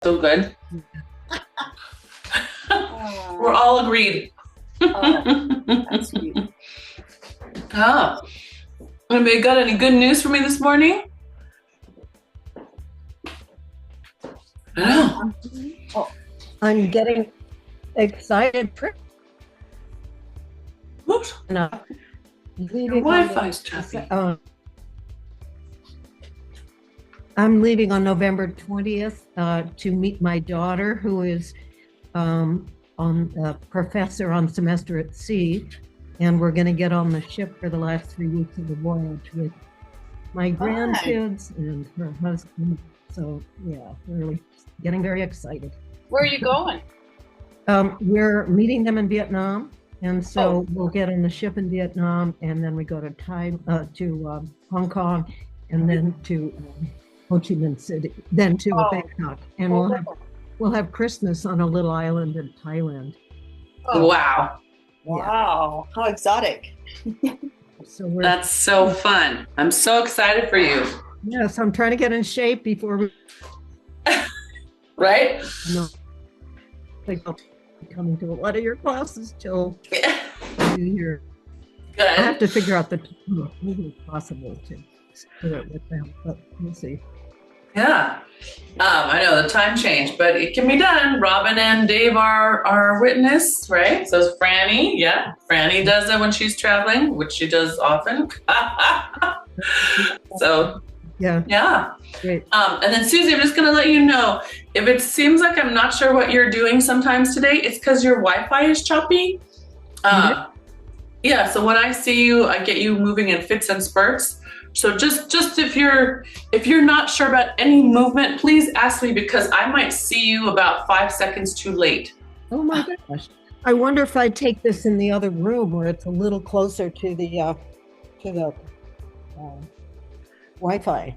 So good. We're all agreed. That's sweet. Ah, anybody got any good news for me this morning? I Oh, I'm getting excited. Whoops. Enough. Your Wi-Fi's choppy. I'm leaving on November 20th to meet my daughter, who is a professor on semester at sea, and we're going to get on the ship for the last 3 weeks of the voyage with my grandkids and her husband. So yeah, really getting very excited. Where are you going? We're meeting them in Vietnam, and so we'll get on the ship in Vietnam, and then we go to Hong Kong, and then to Ho Chi Minh City, then to Bangkok, and we'll have Christmas on a little island in Thailand. Oh, wow! Wow! How exotic! So that's so fun. I'm so excited for you. Yes, I'm trying to get in shape before we. Right? No, I'll be coming to a lot of your classes till New Year. Good. I have to figure out the maybe it's possible to do it with them, but we'll see. Yeah, I know the time changed, but it can be done. Robin and Dave are witness, right? So is Franny. Yeah, Franny does it when she's traveling, which she does often. So yeah. Great. And then Susie, I'm just gonna let you know, if it seems like I'm not sure what you're doing sometimes today, it's because your Wi-Fi is choppy. Yeah, so when I see you, I get you moving in fits and spurts. So just if you're not sure about any movement, please ask me, because I might see you about 5 seconds too late. Oh my gosh. I wonder if I take this in the other room where it's a little closer to the Wi-Fi.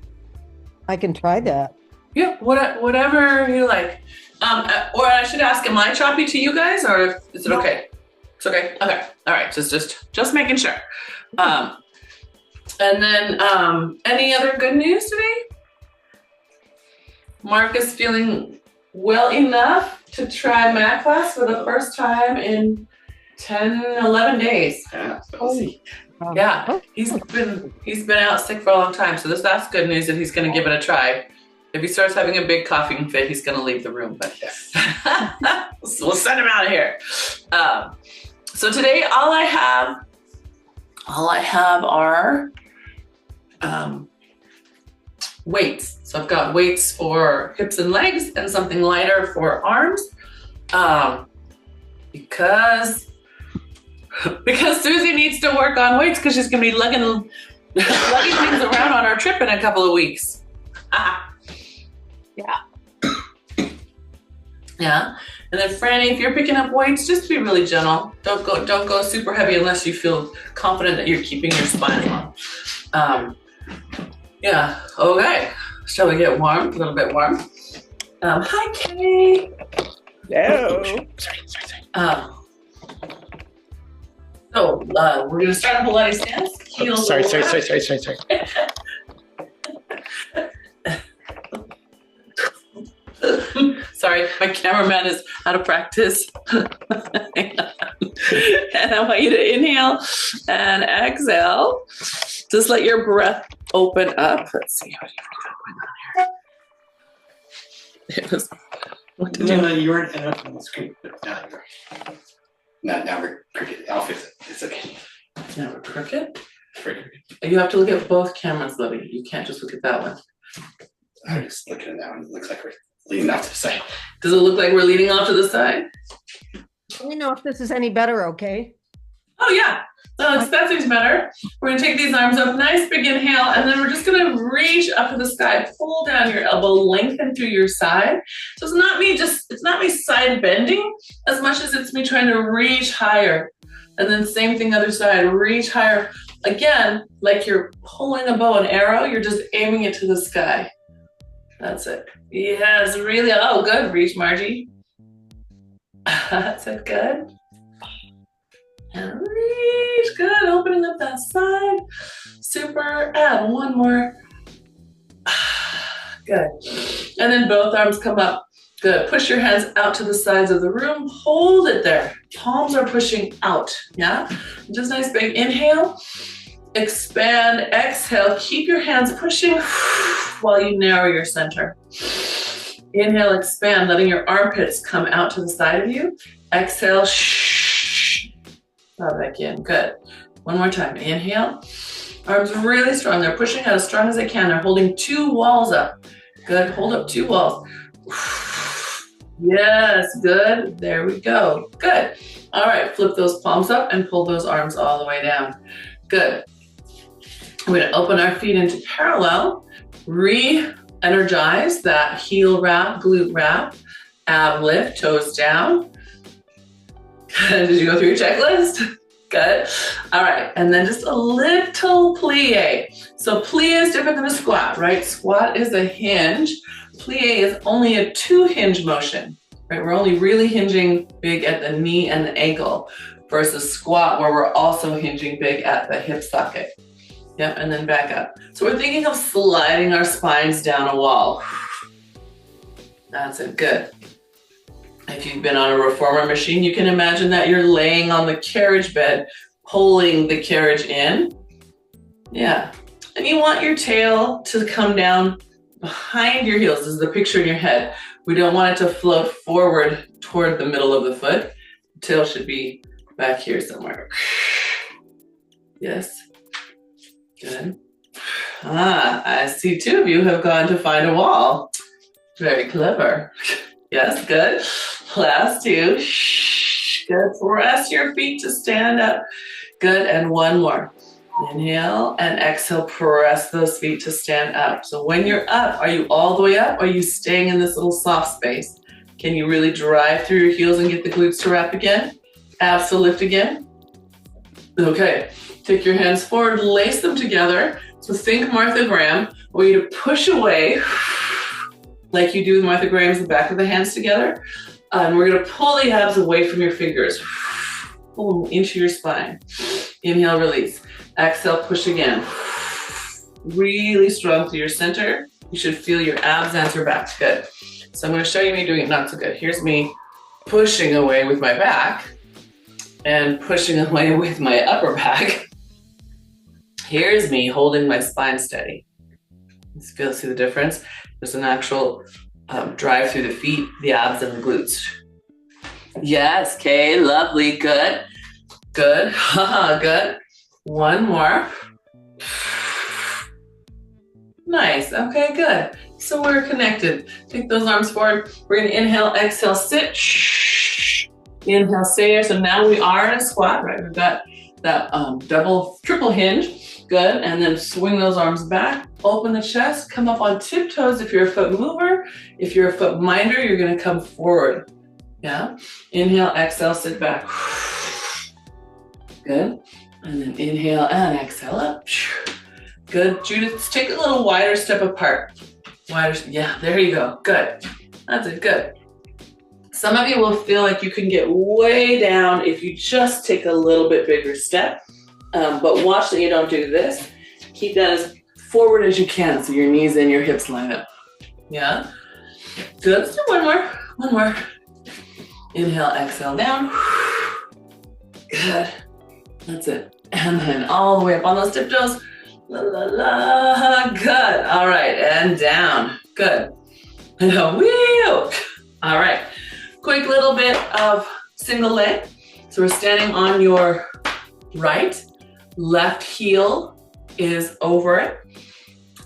I can try that. Yeah, whatever you like. Or I should ask, am I choppy to you guys, or is it okay? It's okay. Okay. All right. Just making sure. And then any other good news today? Mark is feeling well enough to try math class for the first time in 10, 11 days. Yeah, he's been out sick for a long time, so that's good news that he's going to give it a try. If he starts having a big coughing fit, he's going to leave the room. But we'll send him out of here. So today, all I have are weights. So I've got weights for hips and legs and something lighter for arms, because Susie needs to work on weights because she's gonna be lugging things around on our trip in a couple of weeks. Yeah. And then Franny, if you're picking up weights, just be really gentle. Don't go super heavy unless you feel confident that you're keeping your spine long. Yeah. Okay. Shall we get warm? A little bit warm. Hi, Kay. Hello. Sorry. So we're gonna start a Pilates stance. Heels. Sorry. Sorry, my cameraman is out of practice. And I want you to inhale and exhale. Just let your breath open up. Let's see what you got going on here. What did No, you weren't on the screen. Now we're cricket. I'll fix it. It's okay. Now we're crooked. Cricket. You have to look at both cameras, Libby. You can't just look at that one. I'm just looking at that one. It looks like we're leaning off to the side. Does it look like we're leaning off to the side? Let me know if this is any better, okay? Oh yeah, that seems better. We're gonna take these arms up, nice big inhale, and then we're just gonna reach up to the sky, pull down your elbow, lengthen through your side. So it's not me side bending as much as it's me trying to reach higher. And then same thing other side, reach higher. Again, like you're pulling a bow and arrow, you're just aiming it to the sky. That's it. Yes, really. Oh, good. Reach, Margie. That's it. Good. And reach. Good. Opening up that side. Super. And one more. Good. And then both arms come up. Good. Push your hands out to the sides of the room. Hold it there. Palms are pushing out. Yeah. Just nice big inhale. Expand. Exhale. Keep your hands pushing while you narrow your center. Inhale, expand, letting your armpits come out to the side of you. Exhale. Draw back in. Good. One more time. Inhale. Arms really strong. They're pushing out as strong as they can. They're holding 2 walls up. Good. Hold up 2 walls. Yes, good. There we go. Good. All right, flip those palms up and pull those arms all the way down. Good. We're going to open our feet into parallel. Re-energize that heel wrap, glute wrap, ab lift, toes down. Did you go through your checklist? Good. All right, and then just a little plie. So plie is different than a squat, right? Squat is a hinge. Plie is only a 2 hinge motion, right? We're only really hinging big at the knee and the ankle versus squat where we're also hinging big at the hip socket. Yep, and then back up. So we're thinking of sliding our spines down a wall. That's it, good. If you've been on a reformer machine, you can imagine that you're laying on the carriage bed, pulling the carriage in. Yeah, and you want your tail to come down behind your heels. This is the picture in your head. We don't want it to float forward toward the middle of the foot. The tail should be back here somewhere. Yes. Good. I see 2 of you have gone to find a wall. Very clever. Yes, good. Last 2. Good. Press your feet to stand up. Good. And one more. Inhale and exhale. Press those feet to stand up. So when you're up, are you all the way up or are you staying in this little soft space? Can you really drive through your heels and get the glutes to wrap again? Abs to lift again? Okay. Take your hands forward, lace them together. So think Martha Graham. I want you to push away like you do with Martha Graham's, the back of the hands together. And we're gonna pull the abs away from your fingers. Pull them into your spine. Inhale, release. Exhale, push again. Really strong through your center. You should feel your abs answer back. Good. So I'm gonna show you me doing it not so good. Here's me pushing away with my back and pushing away with my upper back. Here's me holding my spine steady. See the difference? There's an actual drive through the feet, the abs, and the glutes. Yes, Kay, lovely, good. Good, good. One more. Nice, okay, good. So we're connected. Take those arms forward. We're gonna inhale, exhale, sit. Inhale, stay there. So now we are in a squat, right? We've got that triple hinge. Good, and then swing those arms back, open the chest, come up on tiptoes if you're a foot mover. If you're a foot minder, you're gonna come forward. Yeah, inhale, exhale, sit back. Good, and then inhale and exhale up. Good, Judith, take a little wider step apart. Wider, yeah, there you go, good. That's it, good. Some of you will feel like you can get way down if you just take a little bit bigger step. But watch that you don't do this. Keep that as forward as you can so your knees and your hips line up. Yeah? Good. Let's do one more. Inhale, exhale down. Good. That's it. And then all the way up on those tiptoes. La, la, la. Good. All right. And down. Good. And a wheel. All right. Quick little bit of single leg. So we're standing on your right. Left heel is over it.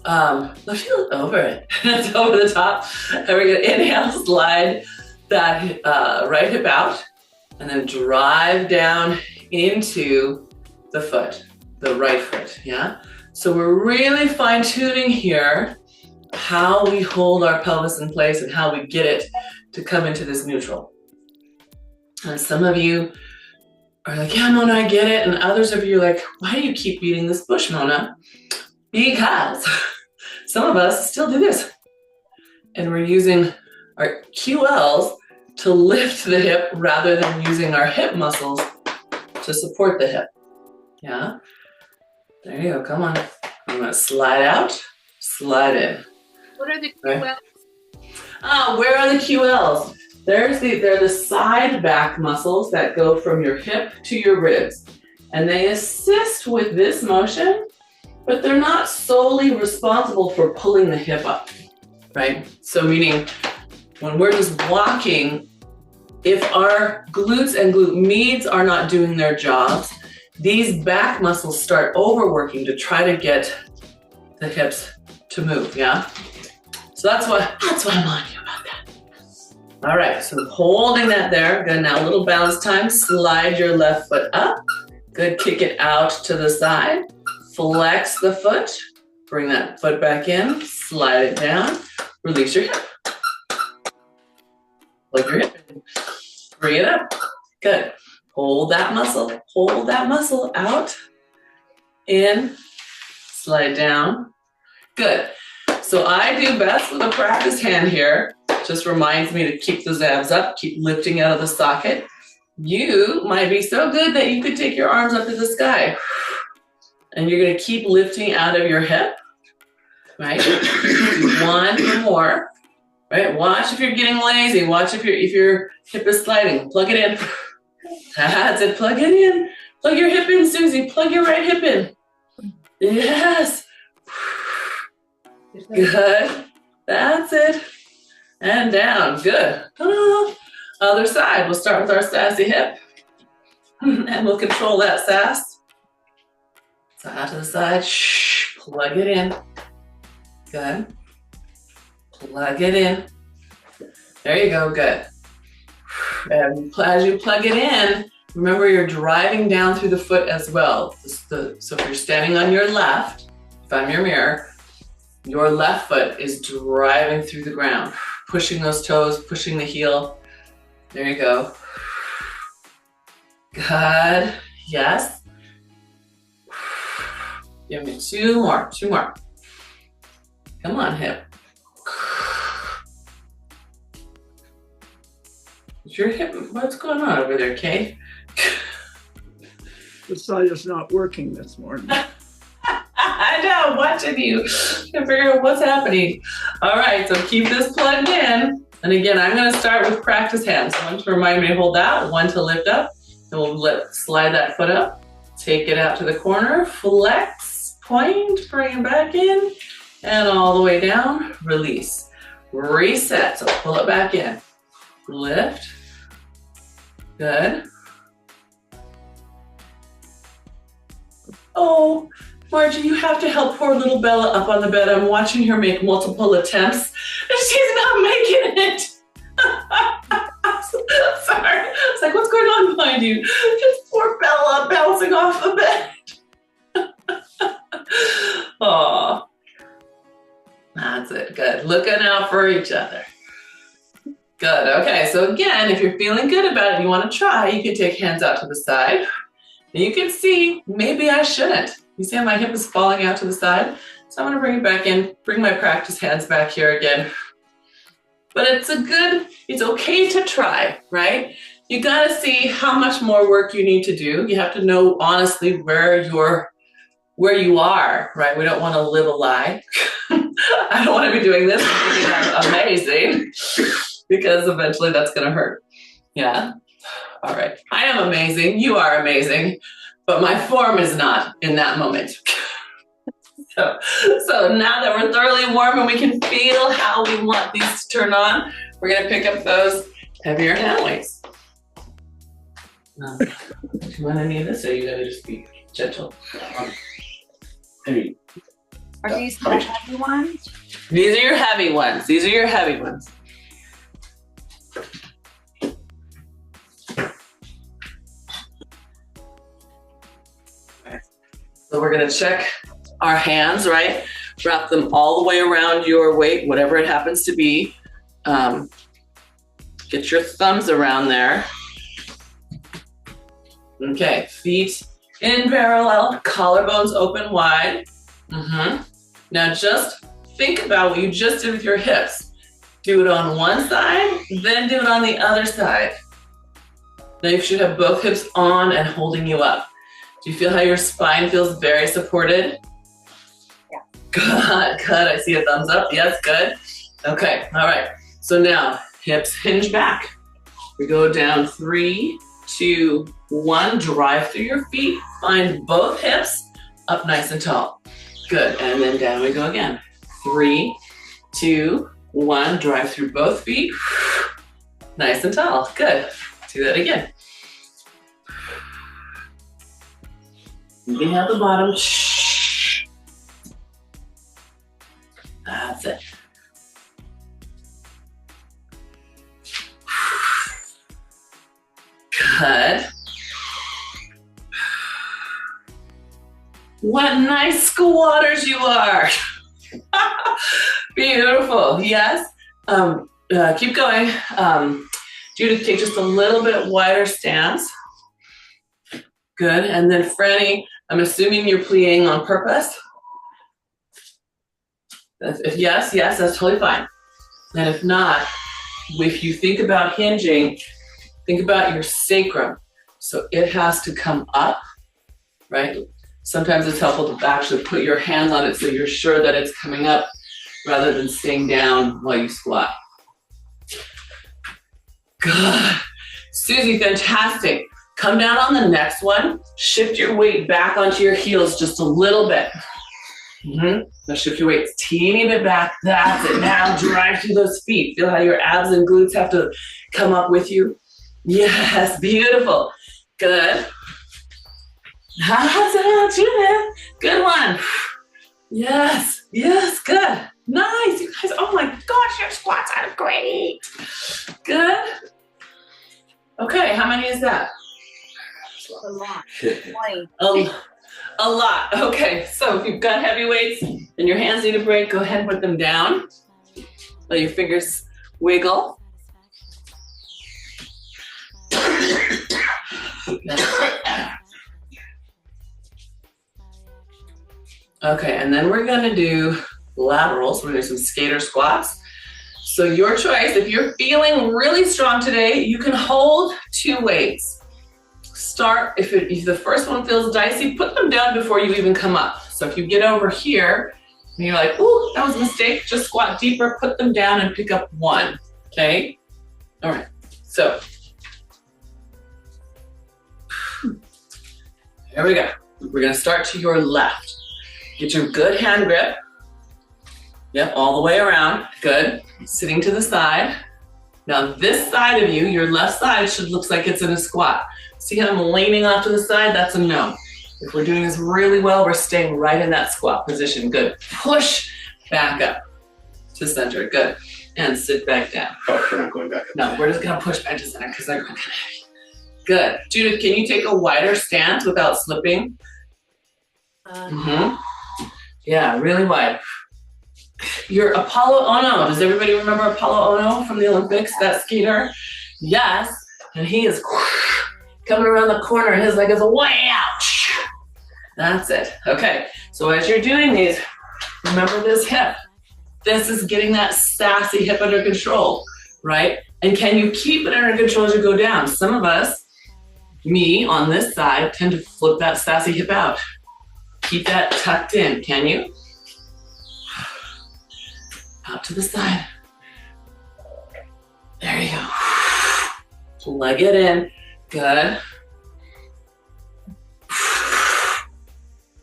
Left heel is over it. It's over the top. And we're gonna inhale, slide that right hip out, and then drive down into the foot, the right foot, yeah? So we're really fine tuning here how we hold our pelvis in place and how we get it to come into this neutral. And some of you are like, yeah, Mona, I get it. And others of you are like, why do you keep beating this bush, Mona? Because some of us still do this. And we're using our QLs to lift the hip rather than using our hip muscles to support the hip. Yeah? There you go, come on. I'm gonna slide out, slide in. What are the QLs? Where are the QLs? They're the side back muscles that go from your hip to your ribs. And they assist with this motion, but they're not solely responsible for pulling the hip up, right? So meaning when we're just walking, if our glutes and glute medians are not doing their jobs, these back muscles start overworking to try to get the hips to move, yeah? So that's why I'm on you about that. All right, so holding that there. Good, now a little balance time. Slide your left foot up. Good, kick it out to the side. Flex the foot. Bring that foot back in. Slide it down. Release your hip. Plug your hip in. Bring it up. Good. Hold that muscle. Hold that muscle out. In. Slide down. Good. So I do best with a practice hand here. Just reminds me to keep those abs up, keep lifting out of the socket. You might be so good that you could take your arms up to the sky. And you're gonna keep lifting out of your hip, right? One more, right? Watch if you're getting lazy. Watch if your hip is sliding. Plug it in. That's it, plug it in. Plug your hip in, Susie. Plug your right hip in. Yes. Good. That's it. And down. Good. Other side. We'll start with our sassy hip. And we'll control that sass. So out to the side. Shh. Plug it in. Good. Plug it in. There you go. Good. And as you plug it in, remember you're driving down through the foot as well. So if you're standing on your left, if I'm your mirror, your left foot is driving through the ground, pushing those toes, pushing the heel. There you go. Good. Yes. Give me two more. Come on, hip. Is your hip, what's going on over there, Kate? The side is not working this morning. I know, I'm watching you to figure out what's happening. All right, so keep this plugged in. And again, I'm gonna start with practice hands. One to remind me to hold that, one to lift up. And we'll slide that foot up, take it out to the corner, flex, point, bring it back in, and all the way down, release. Reset, so pull it back in. Lift, good. Oh, Margie, you have to help poor little Bella up on the bed. I'm watching her make multiple attempts, and she's not making it. Sorry. It's like, what's going on behind you? It's poor Bella bouncing off the bed. Oh, that's it. Good. Looking out for each other. Good. Okay. So again, if you're feeling good about it and you want to try, you can take hands out to the side. And you can see, maybe I shouldn't. You see how my hip is falling out to the side? So I'm gonna bring it back in, bring my practice hands back here again. But it's okay to try, right? You gotta see how much more work you need to do. You have to know honestly where you are, right? We don't wanna live a lie. I don't wanna be doing this and thinking I'm amazing, because eventually that's gonna hurt. Yeah. All right, I am amazing, you are amazing, but my form is not in that moment. So now that we're thoroughly warm and we can feel how we want these to turn on, we're gonna pick up those heavier hand weights. Do you want any of this, or are you gonna just be gentle? Hey, Are these the heavy ones? These are your heavy ones. These are your heavy ones. So we're gonna check our hands, right? Wrap them all the way around your weight, whatever it happens to be. Get your thumbs around there. Okay, feet in parallel, collarbones open wide. Now just think about what you just did with your hips. Do it on one side, then do it on the other side. Now you should have both hips on and holding you up. Do you feel how your spine feels very supported? Yeah. Good, good. I see a thumbs up. Yes, good. Okay, all right. So now hips hinge back. We go down 3, 2, 1. Drive through your feet. Find both hips up nice and tall. Good. And then down we go again. 3, 2, 1. Drive through both feet. Nice and tall. Good. Do that again. Inhale the bottom. That's it. Good. What nice squatters you are. Beautiful. Yes. Keep going. Judith, take just a little bit wider stance. Good. And then Franny, I'm assuming you're plieing on purpose. If yes, that's totally fine. And if not, if you think about hinging, think about your sacrum. So it has to come up, right? Sometimes it's helpful to actually put your hands on it so you're sure that it's coming up rather than staying down while you squat. Good. Susie, fantastic. Come down on the next one. Shift your weight back onto your heels just a little bit. Now shift your weight a teeny bit back. That's it. Now drive through those feet. Feel how your abs and glutes have to come up with you. Yes, beautiful. Good. That's it, Judith. Good one. Yes, good. Nice, you guys. Oh my gosh, your squats are great. Good. Okay, how many is that? A lot. 20. A lot. Okay, so if you've got heavy weights and your hands need a break, go ahead and put them down. Let your fingers wiggle. Okay, and then we're gonna do laterals. We're gonna do some skater squats. So your choice, if you're feeling really strong today, you can hold 2 weights. Start, if the first one feels dicey, put them down before you even come up. So if you get over here and you're like, ooh, that was a mistake, just squat deeper, put them down and pick up 1, okay? All right, so. Here we go. We're gonna start to your left. Get your good hand grip. Yep, all the way around, good. Sitting to the side. Now this side of you, your left side should look like it's in a squat. See how I'm leaning off to the side? That's a no. If we're doing this really well, we're staying right in that squat position. Good. Push back up to center. Good. And sit back down. Oh, we're not going back up. No, we're just gonna push back to center because they're going kind of heavy. Good. Judith, can you take a wider stance without slipping? Yeah, really wide. Your Apollo Ono. Does everybody remember Apollo Ono from the Olympics, that skater? Yes. And he is coming around the corner and his leg is way out. That's it. Okay. So as you're doing these, remember this hip. This is getting that sassy hip under control, right? And can you keep it under control as you go down? Some of us, me on this side, tend to flip that sassy hip out. Keep that tucked in, can you? Out to the side. There you go. Leg it in. Good.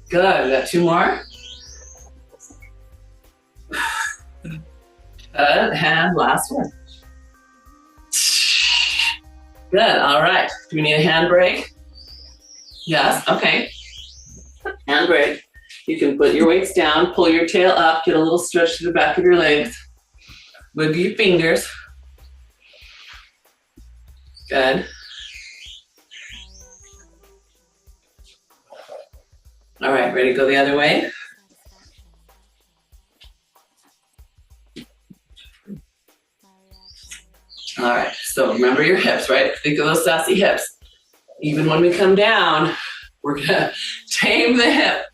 Good. We got 2 more. Good. And last one. Good. All right. Do we need a hand break? Yes. Okay. Hand break. You can put your weights down, pull your tail up, get a little stretch to the back of your legs. Wiggle your fingers. Good. All right, ready to go the other way? All right, so remember your hips, right? Think of those sassy hips. Even when we come down, we're gonna tame the hip.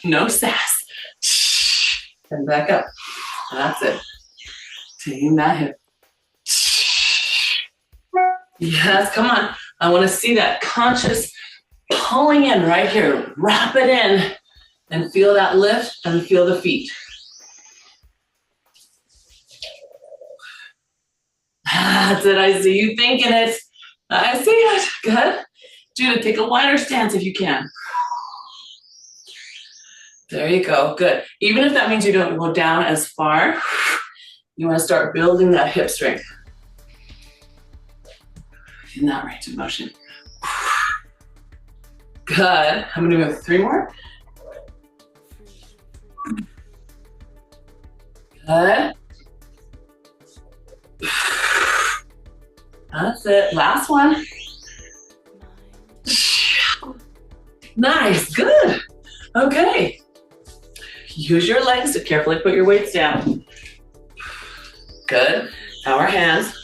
No sass. And back up. That's it. Tame that hip. Yes, come on. I want to see that conscious pulling in right here. Wrap it in and feel that lift and feel the feet. That's it. I see you thinking it. I see it. Good. Judith, take a wider stance if you can. There you go. Good. Even if that means you don't go down as far, you want to start building that hip strength in that range of motion. Good. I'm going to go 3 more. Good. That's it. Last one. Nice. Good. Okay. Use your legs to carefully put your weights down. Good. Now our hands.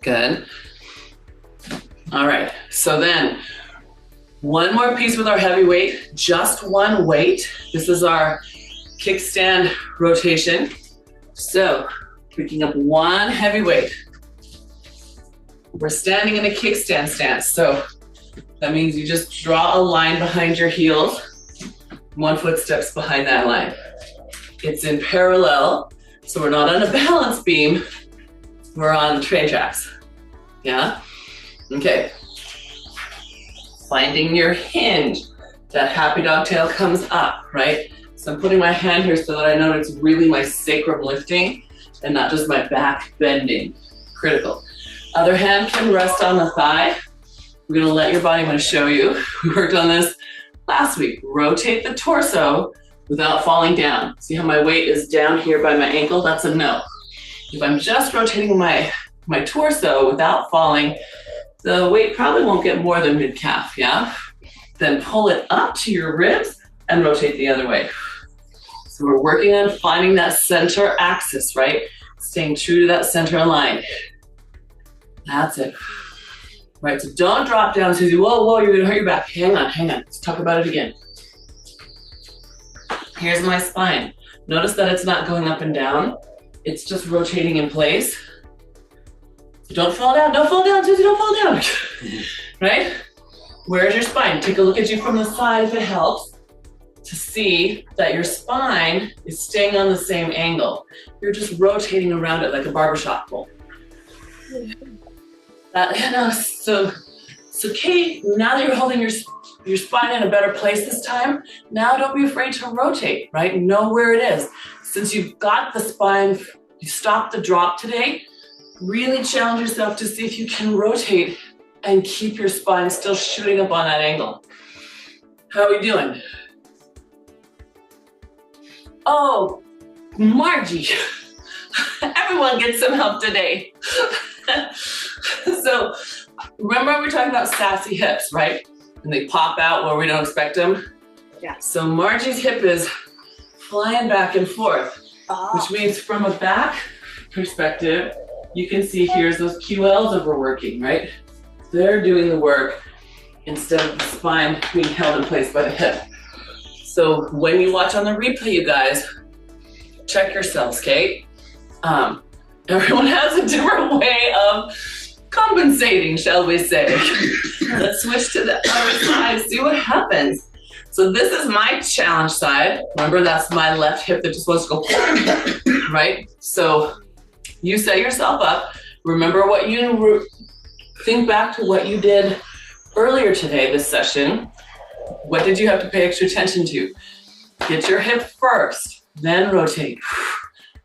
Good. All right. So then, one more piece with our heavy weight, just one weight. This is our kickstand rotation. So, picking up one heavy weight. We're standing in a kickstand stance. So, that means you just draw a line behind your heels. 1 foot steps behind that line. It's in parallel, so we're not on a balance beam. We're on train tracks. Yeah? Okay. Finding your hinge. That happy dog tail comes up, right? So I'm putting my hand here so that I know it's really my sacrum lifting and not just my back bending. Critical. Other hand can rest on the thigh. We're gonna let your body, I'm gonna show you. We worked on this last week. Rotate the torso without falling down. See how my weight is down here by my ankle? That's a no. If I'm just rotating my torso without falling, the weight probably won't get more than mid-calf, yeah? Then pull it up to your ribs and rotate the other way. So we're working on finding that center axis, right? Staying true to that center line. That's it. Right, so don't drop down, Susie. Whoa, whoa, you're gonna hurt your back. Hang on, hang on. Let's talk about it again. Here's my spine. Notice that it's not going up and down. It's just rotating in place. So don't fall down, Susie, don't fall down. Right? Where's your spine? Take a look at you from the side if it helps to see that your spine is staying on the same angle. You're just rotating around it like a barbershop pole. So Kate, now that you're holding your spine in a better place this time, now don't be afraid to rotate, right? Know where it is. Since you've got the spine, you stopped the drop today, really challenge yourself to see if you can rotate and keep your spine still shooting up on that angle. How are we doing? Oh, Margie, everyone gets some help today. So remember we were talking about sassy hips, right? And they pop out where we don't expect them. Yeah. So Margie's hip is flying back and forth, which means from a back perspective, you can see here's those QLs that we're working, right? They're doing the work instead of the spine being held in place by the hip. So when you watch on the replay, you guys, check yourselves, Kate. Everyone has a different way of compensating, shall we say. Let's switch to the other side, see what happens. So this is my challenge side. Remember, that's my left hip that just wants to go, right? So you set yourself up. Remember what you, think back to what you did earlier today, this session. What did you have to pay extra attention to? Get your hip first, then rotate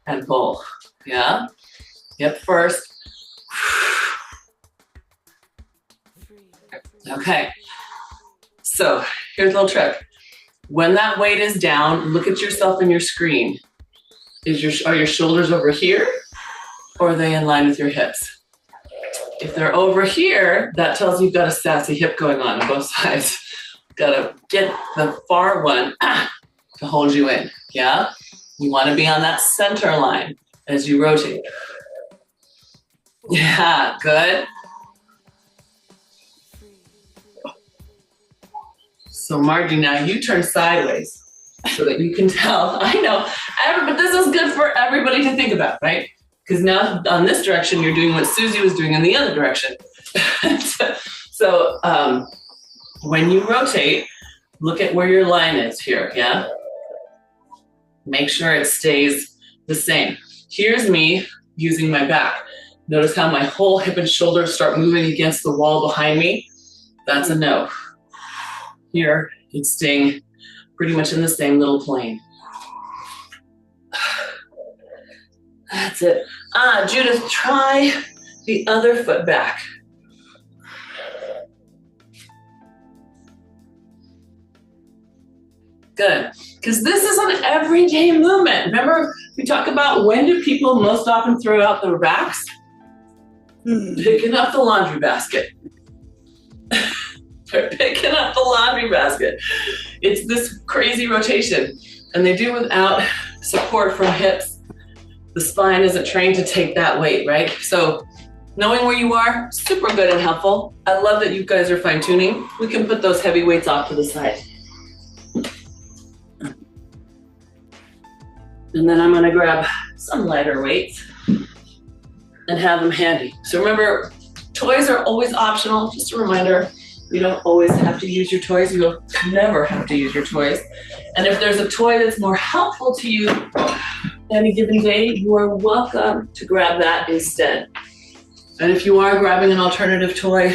and pull, yeah? Hip first. Okay, so here's a little trick. When that weight is down, look at yourself in your screen. Are your shoulders over here, or are they in line with your hips? If they're over here, that tells you you've got a sassy hip going on both sides. Gotta get the far one to hold you in, yeah? You wanna be on that center line as you rotate. Yeah, good. So Margie, now you turn sideways so that you can tell. I know, but this is good for everybody to think about, right? Because now on this direction, you're doing what Susie was doing in the other direction. So when you rotate, look at where your line is here, yeah? Make sure it stays the same. here's me using my back. Notice how my whole hip and shoulders start moving against the wall behind me. That's a no. Here, it's staying pretty much in the same little plane. That's it. Judith, try the other foot back. Good, because this is an everyday movement. Remember, we talk about when do people most often throw out their backs? Picking up the laundry basket. They're picking up the laundry basket. It's this crazy rotation, and they do without support from hips. The spine isn't trained to take that weight, right? So knowing where you are, super good and helpful. I love that you guys are fine tuning. We can put those heavy weights off to the side. And then I'm gonna grab some lighter weights and have them handy. So remember, toys are always optional. Just a reminder, you don't always have to use your toys. You'll never have to use your toys. And if there's a toy that's more helpful to you any given day, you are welcome to grab that instead. And if you are grabbing an alternative toy,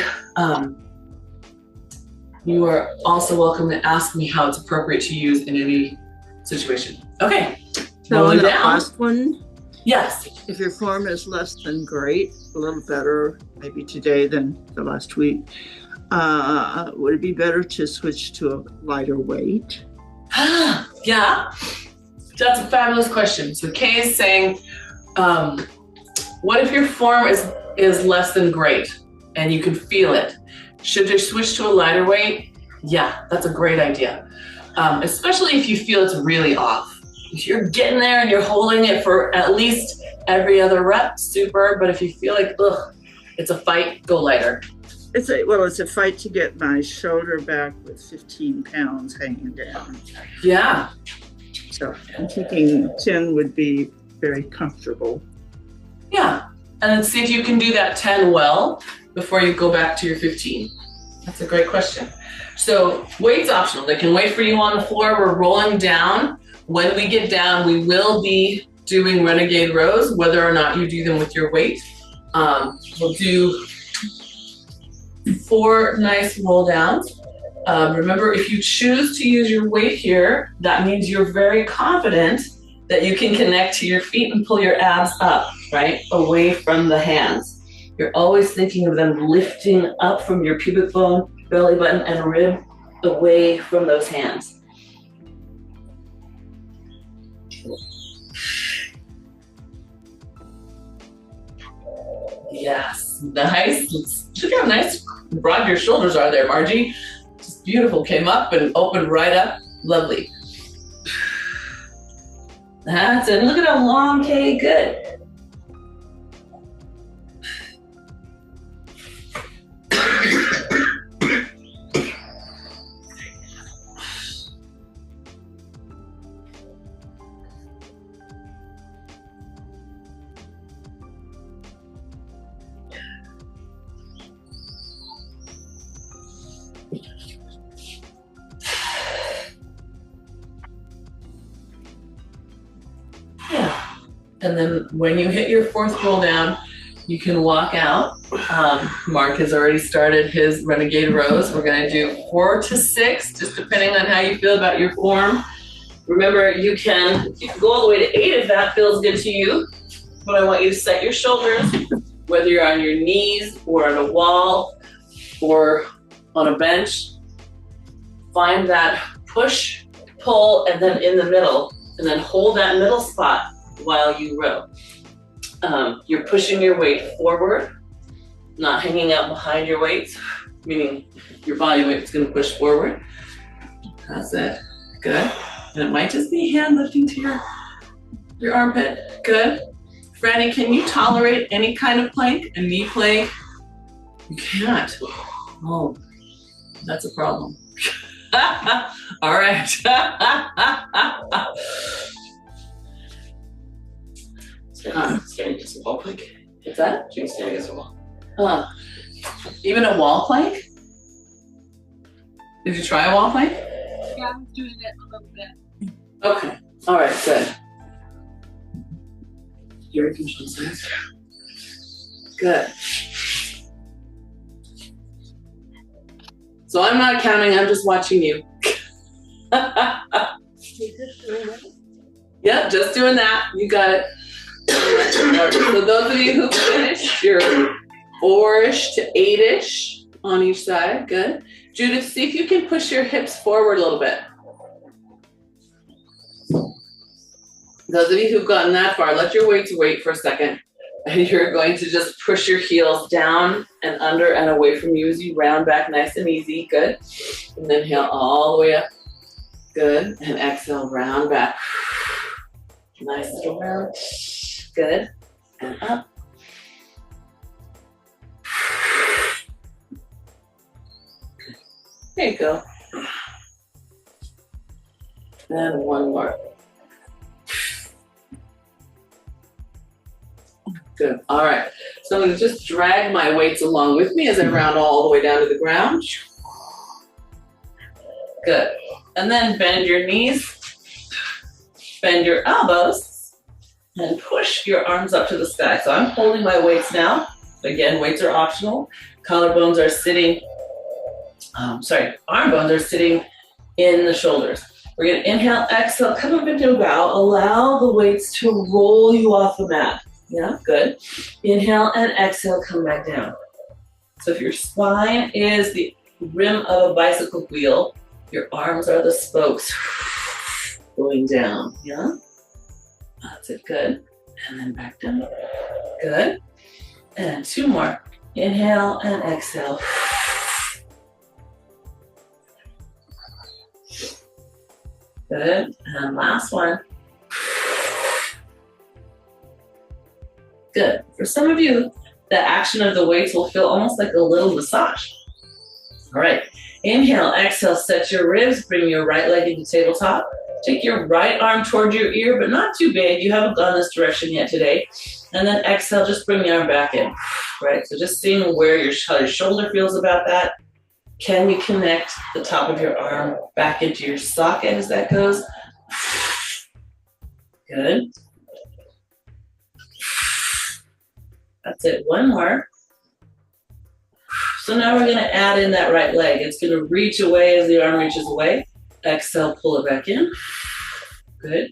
you are also welcome to ask me how it's appropriate to use in any situation. Okay. So on the down. last one, Yes. if your form is less than great, a little better maybe today than the last week, would it be better to switch to a lighter weight? Yeah, that's a fabulous question. So Kay is saying, what if your form is less than great and you can feel it? Should you switch to a lighter weight? Yeah, that's a great idea. Especially if you feel it's really off. If you're getting there and you're holding it for at least every other rep, super. But if you feel like, ugh, it's a fight, go lighter. It's a fight to get my shoulder back with 15 pounds hanging down. Yeah. So I'm thinking 10 would be very comfortable. Yeah. And then see if you can do that 10 well before you go back to your 15. That's a great question. So weight's optional. They can wait for you on the floor. We're rolling down. When we get down, we will be doing renegade rows, whether or not you do them with your weight. We'll do 4 nice roll downs. Remember, if you choose to use your weight here, that means you're very confident that you can connect to your feet and pull your abs up, right? Away from the hands. You're always thinking of them lifting up from your pubic bone, belly button, and rib away from those hands. Yes, nice. Look how nice broad your shoulders are there, Margie. Just beautiful. Came up and opened right up. Lovely. That's it. Look at how long, Kay. Good. And then when you hit your 4th roll down, you can walk out. Mark has already started his renegade rows. We're gonna do 4 to 6, just depending on how you feel about your form. Remember, you can go all the way to 8 if that feels good to you. But I want you to set your shoulders, whether you're on your knees or on a wall or on a bench. Find that push, pull, and then in the middle, and then hold that middle spot while you row. You're pushing your weight forward, not hanging out behind your weights, meaning your body weight is going to push forward. That's it. Good. And it might just be hand lifting to your armpit. Good. Franny, can you tolerate any kind of plank? A knee plank? You can't. Oh, that's a problem. All right. Standing against a wall plank. What's that? You can stand against a wall. Even a wall plank? Did you try a wall plank? Yeah, I'm doing it a little bit. Okay. All right, good. Your conditions. Good. So I'm not counting, I'm just watching you. Yep, just doing that. You got it. So those of you who finished, you're 4-ish to 8-ish on each side. Good. Judith, see if you can push your hips forward a little bit. Those of you who've gotten that far, let your weights wait for a second. And you're going to just push your heels down and under and away from you as you round back nice and easy. Good. And then inhale all the way up. Good. And exhale, round back. Nice little round. Good. And up. There you go. And one more. Good. All right. So I'm going to just drag my weights along with me as I round all the way down to the ground. Good. And then bend your knees, bend your elbows, and push your arms up to the sky. So I'm holding my weights now. Again, weights are optional. Collarbones are sitting, arm bones are sitting in the shoulders. We're going to inhale, exhale, come up into a bow. Allow the weights to roll you off the mat. Yeah, good. Inhale and exhale, come back down. So if your spine is the rim of a bicycle wheel, your arms are the spokes going down. Yeah? That's it, good. And then back down. Good. And 2 more. Inhale and exhale. Good. And last one. Good. For some of you, the action of the weights will feel almost like a little massage. All right. Inhale, exhale, set your ribs, bring your right leg into tabletop. Take your right arm toward your ear, but not too big. You haven't gone this direction yet today. And then exhale, just bring the arm back in. Right. So just seeing where your shoulder feels about that. Can you connect the top of your arm back into your socket as that goes? Good. That's it. One more. So now we're going to add in that right leg. It's going to reach away as the arm reaches away. Exhale, pull it back in. Good.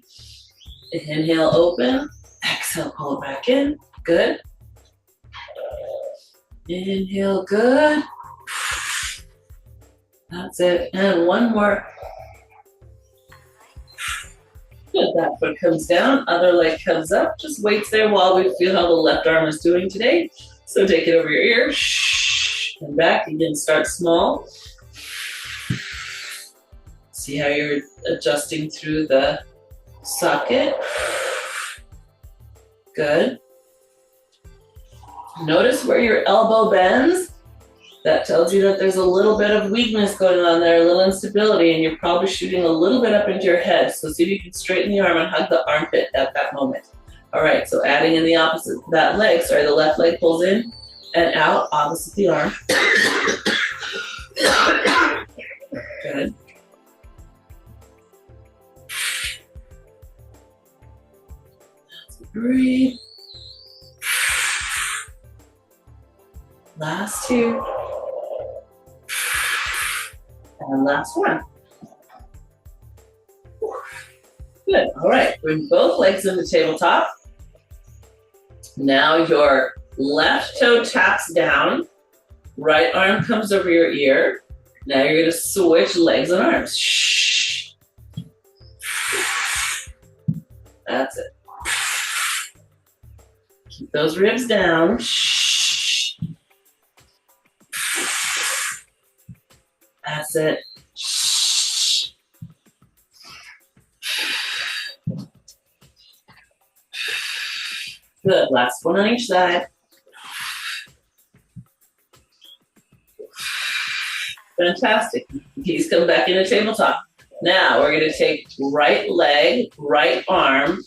Inhale, open. Exhale, pull it back in. Good. Inhale, good. That's it. And one more. Good. That foot comes down, other leg comes up. Just weights there while we feel how the left arm is doing today. So take it over your ear. And back. Again, start small. See how you're adjusting through the socket. Good. Notice where your elbow bends. That tells you that there's a little bit of weakness going on there, a little instability, and you're probably shooting a little bit up into your head. So see if you can straighten the arm and hug the armpit at that moment. All right, so adding in the opposite, that leg, the left leg pulls in and out, opposite the arm. Good. Breathe. Last 2. And last one. Good. All right. Bring both legs into tabletop. Now your left toe taps down. Right arm comes over your ear. Now you're going to switch legs and arms. Shh. That's it. Keep those ribs down. Shh. That's it. Shh. Good. Last one on each side. Fantastic. Knees come back into tabletop. Now we're going to take right leg, right arm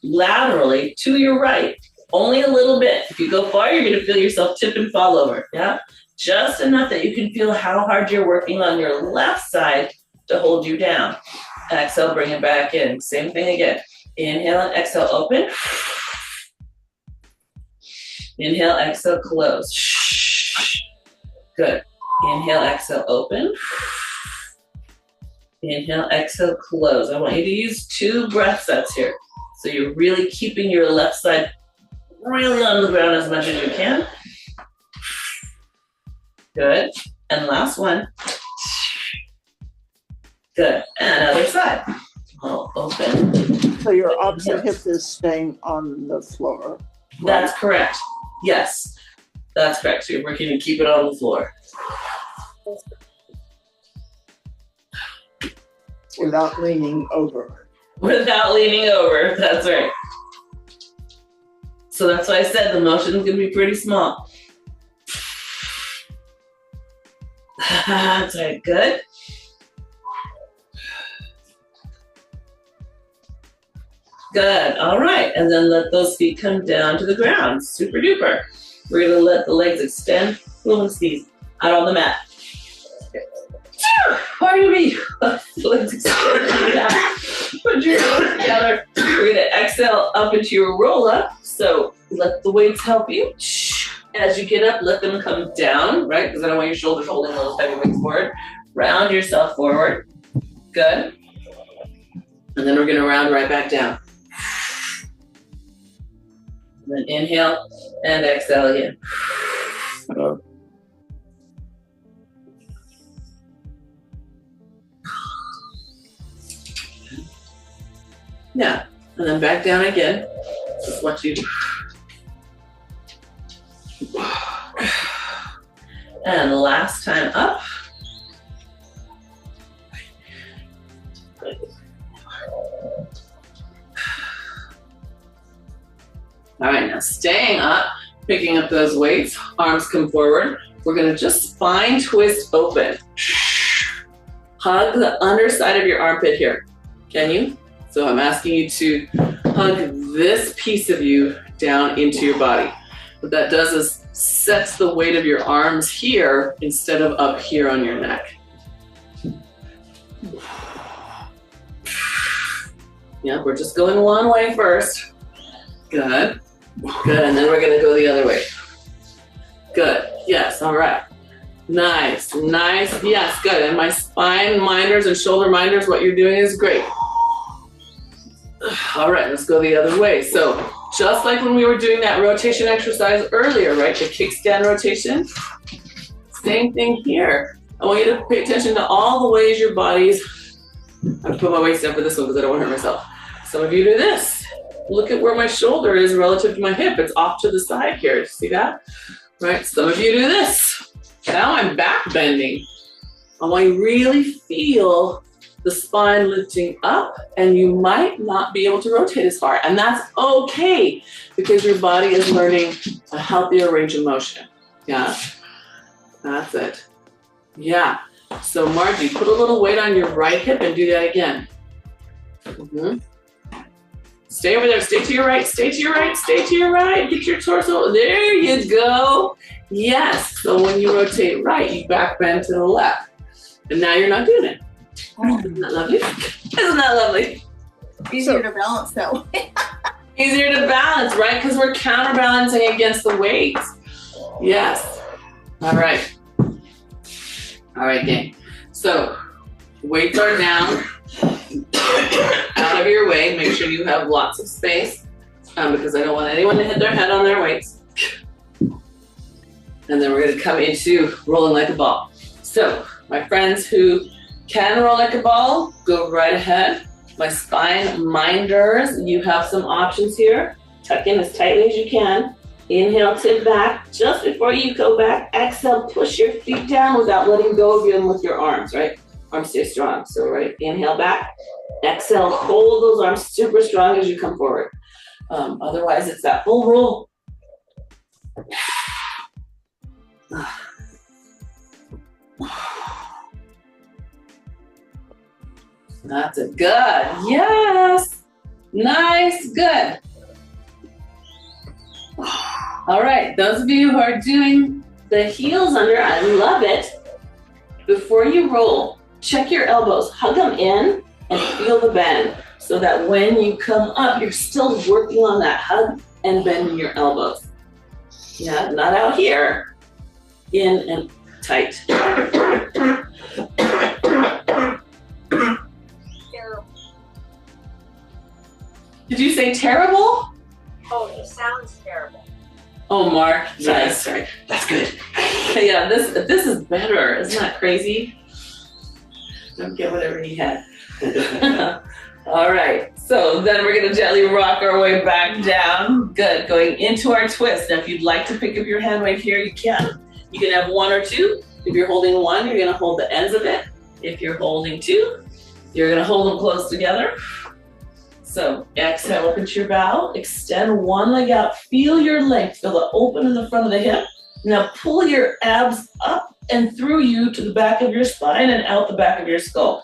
laterally to your right. Only a little bit. If you go far, you're going to feel yourself tip and fall over. Yeah? Just enough that you can feel how hard you're working on your left side to hold you down. Exhale, bring it back in. Same thing again. Inhale and exhale, open. Inhale, exhale, close. Good. Inhale, exhale, open. Inhale, exhale, close. I want you to use 2 breath sets here. So you're really keeping your left side really on the ground as much as you can. Good. And last one. Good. And other side. I'll open. So your opposite hip is staying on the floor. That's correct. Yes. That's correct. So you're working to keep it on the floor. Without leaning over. Without leaning over. That's right. So that's why I said the motion is going to be pretty small. That's right. Good. Good. All right. And then let those feet come down to the ground. Super duper. We're going to let the legs extend. Little squeeze out on the mat. Pardon me. Legs extend. Put your toes together. We're going to exhale up into your roll up. So let the weights help you. As you get up, let them come down, right? Because I don't want your shoulders holding those heavy weights forward. Round yourself forward. Good. And then we're going to round right back down. And then inhale and exhale again. Yeah, and then back down again. Just what you do. And last time up. All right, now staying up, picking up those weights, arms come forward. We're gonna just spine twist open. Hug the underside of your armpit here. Can you? So I'm asking you to hug this piece of you down into your body. What that does is sets the weight of your arms here instead of up here on your neck. Yeah, we're just going one way first. Good. Good, and then we're gonna go the other way. Good, yes, all right. Nice, nice, yes, good. And my spine minders and shoulder minders, what you're doing is great. All right, let's go the other way. So just like when we were doing that rotation exercise earlier, right? The kickstand rotation. Same thing here. I want you to pay attention to all the ways your body's, I put my waist down for this one because I don't want to hurt myself. Some of you do this. Look at where my shoulder is relative to my hip. It's off to the side here. See that? Right? Some of you do this. Now I'm back bending. I want you to really feel the spine lifting up, and you might not be able to rotate as far. And that's okay because your body is learning a healthier range of motion. Yeah. That's it. Yeah. So Margie, put a little weight on your right hip and do that again. Mm-hmm. Stay over there. Stay to your right. Stay to your right. Stay to your right. Get your torso. There you go. Yes. So when you rotate right, you back bend to the left. And now you're not doing it. Isn't that lovely? Isn't that lovely? Easier to balance that way. Easier to balance, right? Because we're counterbalancing against the weights. Yes. All right. All right, gang. So weights are down. Out of your way. Make sure you have lots of space because I don't want anyone to hit their head on their weights. And then we're going to come into rolling like a ball. So my friends who can roll like a ball, go right ahead. My spine minders, you have some options here. Tuck in as tightly as you can. Inhale, tip back. Just before you go back, exhale, push your feet down without letting go of them with your arms, right? Arms stay strong. So, right, inhale back. Exhale, hold those arms super strong as you come forward. Otherwise, it's that full roll. That's it. Good. Yes. Nice. Good. All right. Those of you who are doing the heels under, I love it. Before you roll, check your elbows. Hug them in and feel the bend so that when you come up, you're still working on that hug and bending your elbows. Yeah, not out here. In and tight. Terrible. Did you say terrible? Oh, he sounds terrible. Oh, Mark. Yes, sorry. That's good. Yeah, this is better. Isn't that crazy? Don't get whatever he had. All right, so then we're gonna gently rock our way back down. Good, going into our twist. Now, if you'd like to pick up your hand weight here, you can. You can have one or two. If you're holding one, you're gonna hold the ends of it. If you're holding two, you're gonna hold them close together. So exhale up into your bow, extend one leg out, feel your length, feel the open in the front of the hip. Now pull your abs up and through you to the back of your spine and out the back of your skull.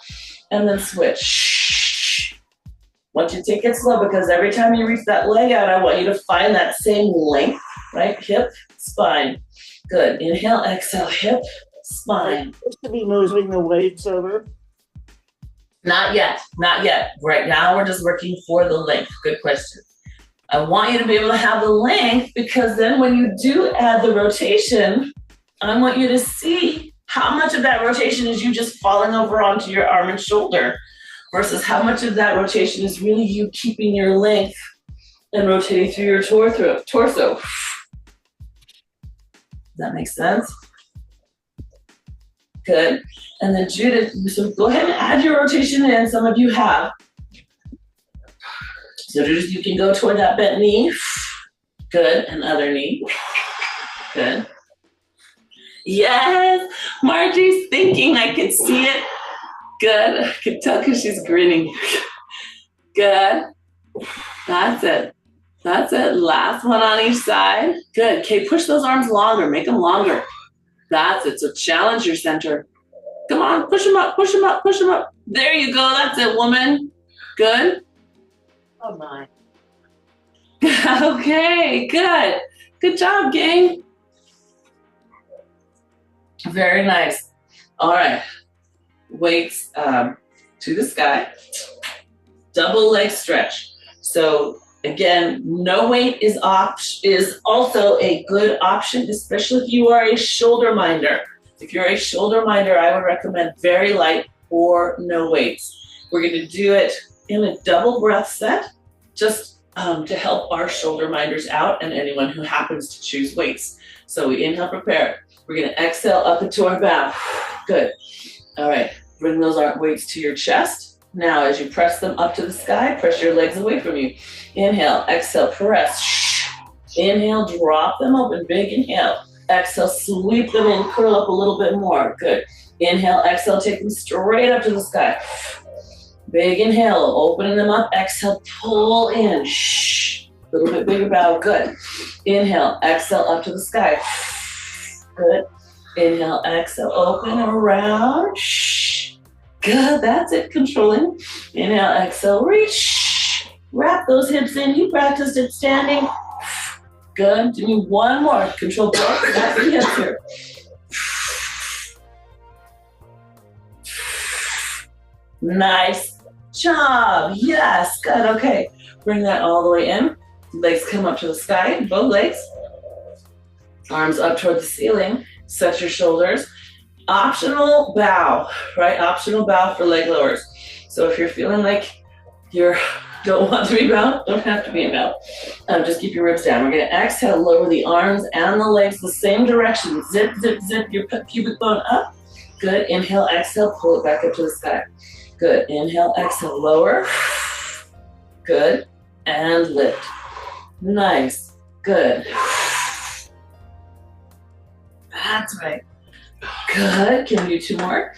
And then switch. Want you to take it slow because every time you reach that leg out, I want you to find that same length, right? Hip, spine. Good. Inhale, exhale, hip, spine. To be moving the weights over. Not yet, not yet. Right now we're just working for the length. Good question. I want you to be able to have the length because then when you do add the rotation, I want you to see how much of that rotation is you just falling over onto your arm and shoulder versus how much of that rotation is really you keeping your length and rotating through your torso. Does that make sense? Good. And then Judith, so go ahead and add your rotation in. Some of you have. So Judith, you can go toward that bent knee. Good. And other knee. Good. Yes. Margie's thinking. I can see it. Good. I can tell because she's grinning. Good. That's it. That's it. Last one on each side. Good. Okay, push those arms longer. Make them longer. That's it. So challenge your center. Come on, push them up, push them up, push them up. There you go. That's it, woman. Good. Oh my. Okay, good. Good job, gang. Very nice. All right. Weights to the sky. Double leg stretch. So again, no weight is also a good option, especially if you are a shoulder minder. If you're a shoulder minder, I would recommend very light or no weights. We're going to do it in a double breath set, just to help our shoulder minders out and anyone who happens to choose weights. So we inhale, prepare. We're going to exhale up into our bow. Good. All right. Bring those weights to your chest. Now, as you press them up to the sky, press your legs away from you. Inhale, exhale, press. Inhale, drop them open, big inhale. Exhale, sweep them in, curl up a little bit more. Good. Inhale, exhale, take them straight up to the sky. Big inhale, opening them up. Exhale, pull in. A little bit bigger bow. Good. Inhale, exhale, up to the sky. Good. Inhale, exhale, open around. Good, that's it, controlling. Inhale, exhale, reach. Wrap those hips in. You practiced it standing. Good, do me one more. Control both, wrap your hips here. Nice job, yes, good, okay. Bring that all the way in. Legs come up to the sky, both legs. Arms up toward the ceiling. Set your shoulders. Optional bow, right? Optional bow for leg lowers. So if you're feeling like you don't want to be bowed, don't have to be in bow. Just keep your ribs down. We're going to exhale, lower the arms and the legs the same direction. Zip, zip, zip your pubic bone up. Good. Inhale, exhale, pull it back up to the sky. Good. Inhale, exhale, lower. Good. And lift. Nice. Good. That's right. Good. Can we do two more?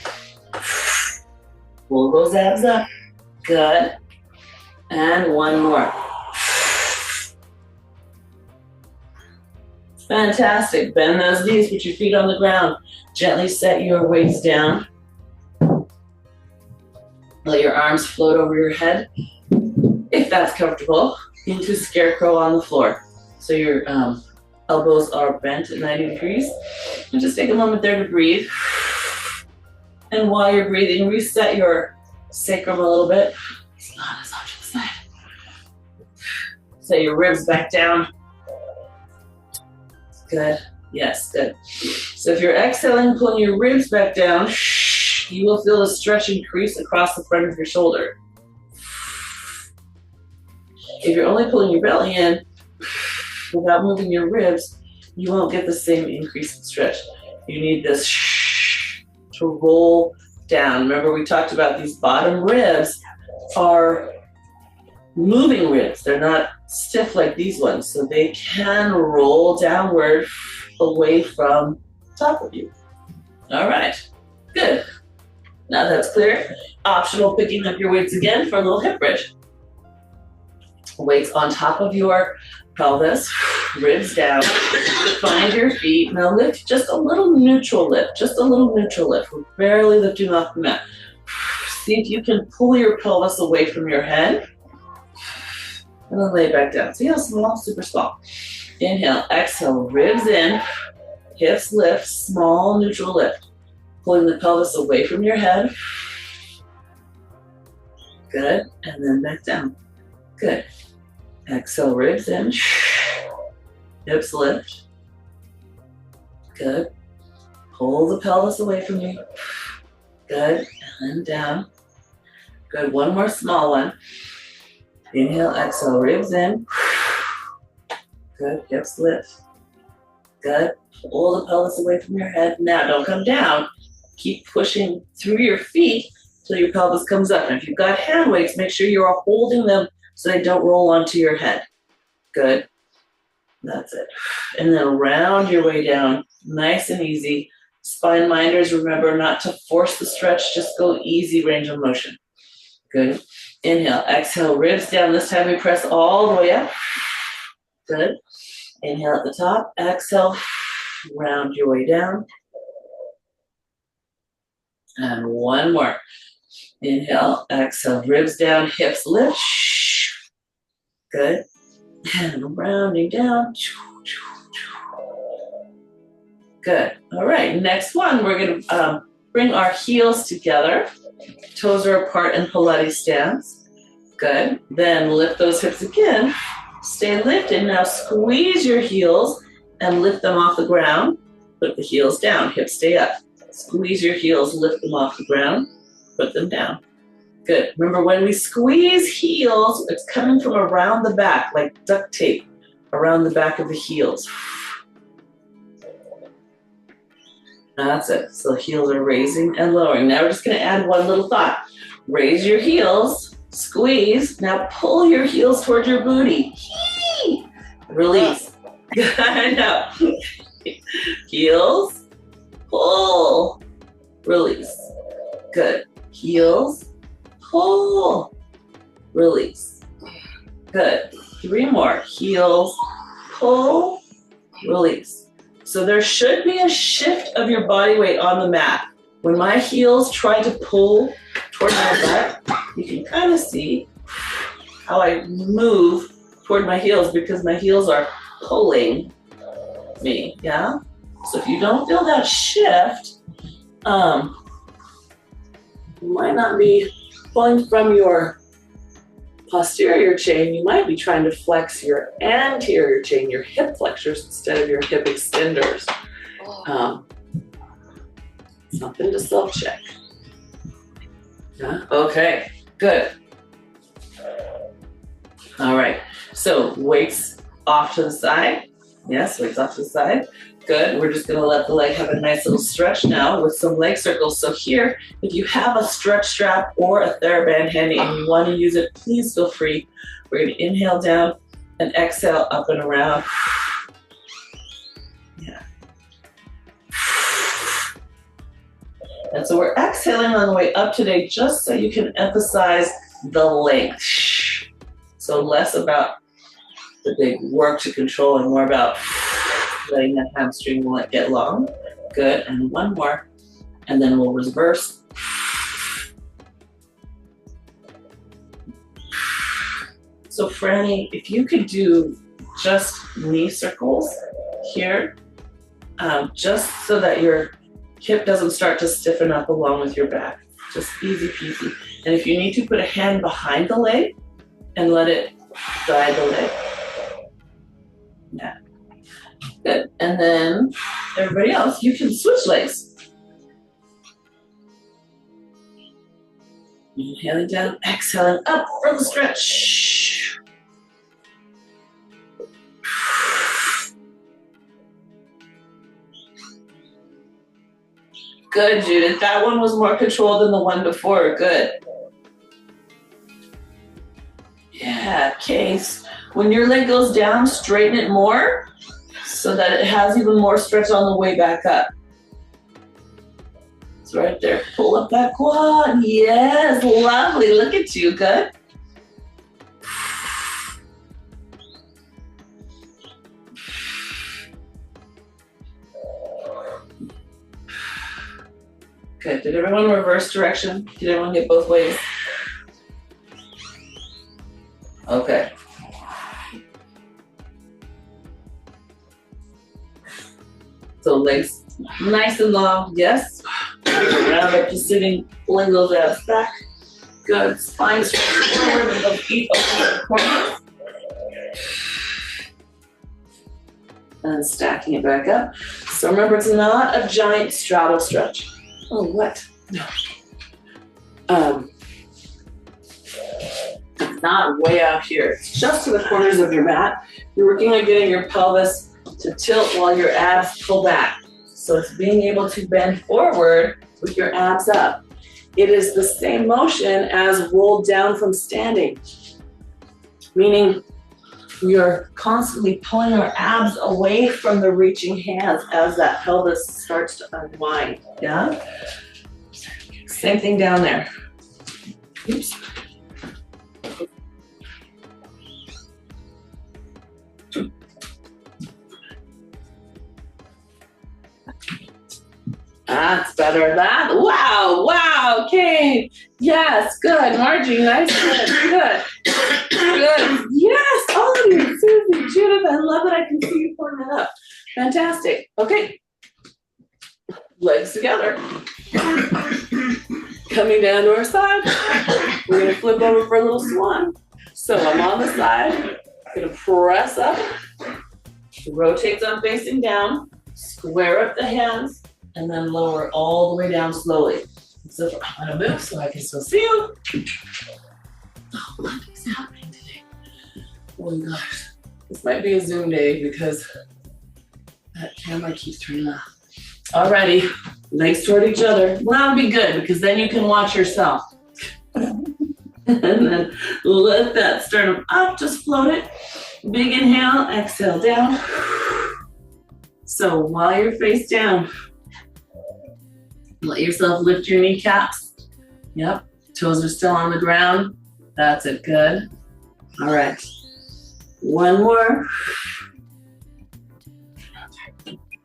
Pull those abs up. Good. And one more. Fantastic. Bend those knees, put your feet on the ground. Gently set your weights down. Let your arms float over your head, if that's comfortable, into scarecrow on the floor. So your elbows are bent at 90 degrees. And just take a moment there to breathe. And while you're breathing, reset your sacrum a little bit. It's not as off to the side. Set your ribs back down. Good. Yes, good. So if you're exhaling, pulling your ribs back down, you will feel the stretch increase across the front of your shoulder. If you're only pulling your belly in without moving your ribs, you won't get the same increase in stretch. You need this to roll down. Remember, we talked about these bottom ribs are moving ribs. They're not stiff like these ones, so they can roll downward away from top of you. All right, good. Now that's clear. Optional picking up your weights again for a little hip bridge. Weights on top of your pelvis, ribs down, find your feet. Now lift just a little neutral lift, just a little neutral lift. We're barely lifting off the mat. See if you can pull your pelvis away from your head and then lay back down. See how small, super small. Inhale, exhale, ribs in, hips lift, small neutral lift. Pulling the pelvis away from your head. Good, and then back down. Good. Exhale, ribs in, hips lift. Good. Pull the pelvis away from you. Good, and then down. Good, one more small one. Inhale, exhale, ribs in. Good, hips lift. Good, pull the pelvis away from your head. Now don't come down. Keep pushing through your feet till your pelvis comes up. And if you've got hand weights, make sure you're holding them so they don't roll onto your head. Good, that's it. And then round your way down, nice and easy. Spine minders, remember not to force the stretch, just go easy range of motion. Good. Inhale, exhale, ribs down. This time we press all the way up. Good. Inhale at the top, exhale, round your way down. And one more. Inhale, exhale, ribs down, hips lift. Good. And rounding down. Good. All right, next one, we're going to bring our heels together. Toes are apart in Pilates stance. Good. Then lift those hips again. Stay lifted. Now squeeze your heels and lift them off the ground. Put the heels down. Hips stay up. Squeeze your heels, lift them off the ground. Put them down. Good. Remember, when we squeeze heels, it's coming from around the back, like duct tape around the back of the heels. That's it. So the heels are raising and lowering. Now we're just going to add one little thought. Raise your heels, squeeze. Now pull your heels towards your booty. Release. I know. Heels, pull, release. Good. Heels, pull, release. Good. 3 more. Heels, pull, release. So there should be a shift of your body weight on the mat. When my heels try to pull toward my butt, you can kind of see how I move toward my heels because my heels are pulling me, yeah? So if you don't feel that shift, you might not be pulling from your posterior chain. You might be trying to flex your anterior chain, your hip flexors instead of your hip extenders. Something to self-check. Yeah? Okay, good. All right, so weights off to the side. Yes, weights off to the side. Good, we're just gonna let the leg have a nice little stretch now with some leg circles. So here, if you have a stretch strap or a TheraBand handy and you wanna use it, please feel free. We're gonna inhale down and exhale up and around. Yeah. And so we're exhaling on the way up today just so you can emphasize the length. So less about the big work to control and more about letting that hamstring get long. Good, and one more, and then we'll reverse. So Franny, if you could do just knee circles here, just so that your hip doesn't start to stiffen up along with your back. Just easy peasy. And if you need to, put a hand behind the leg and let it guide the leg. Yeah. Good. And then everybody else, you can switch legs. Inhaling down, exhaling up for the stretch. Good, Judith. That one was more controlled than the one before. Good. Yeah, okay. When your leg goes down, straighten it more so that it has even more stretch on the way back up. It's right there. Pull up that quad. Yes, lovely. Look at you. Good. Good. Did everyone reverse direction? Did everyone get both ways? Okay. So legs nice and long, yes. Round up to sitting, pulling those abs back. Good. Spine straight forward and those feet open to the corners. And stacking it back up. So remember, it's not a giant straddle stretch. Oh, what? No. It's not way out here. It's just to the corners of your mat. You're working on getting your pelvis to tilt while your abs pull back. So it's being able to bend forward with your abs up. It is the same motion as rolled down from standing, meaning you're constantly pulling our abs away from the reaching hands as that pelvis starts to unwind, yeah? Same thing down there. Oops. That's better. That, wow, okay. Yes, good. Margie, nice, good. Yes, all of you. Susie, Judith, I love that I can see you pouring that up. Fantastic. Okay. Legs together. Coming down to our side. We're going to flip over for a little swan. So I'm on the side. I'm going to press up. Rotate on facing down. Square up the hands. And then lower all the way down slowly. So I'm gonna move so I can still see you. Oh, nothing's happening today. Oh my gosh. This might be a Zoom day because that camera keeps turning off. Alrighty, legs toward each other. Well, that'll be good because then you can watch yourself. And then lift that sternum up, just float it. Big inhale, exhale down. So while you're face down, let yourself lift your kneecaps. Yep, toes are still on the ground. That's it, good. All right, one more.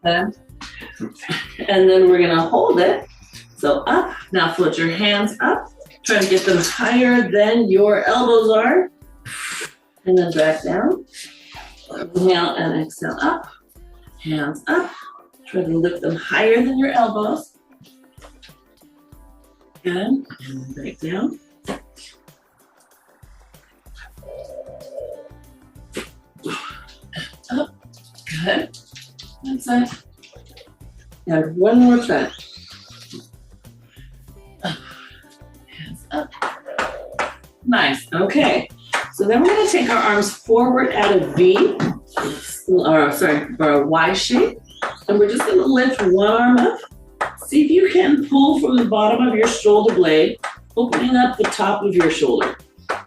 And then we're gonna hold it. So up, now float your hands up. Try to get them higher than your elbows are. And then back down. Inhale and exhale up. Hands up. Try to lift them higher than your elbows. Good, and then back down. Up, good. Inside. And one more time. Up. Hands up. Nice, okay. So then we're gonna take our arms forward at a V, or a Y shape. And we're just gonna lift one arm up. See if you can pull from the bottom of your shoulder blade, opening up the top of your shoulder.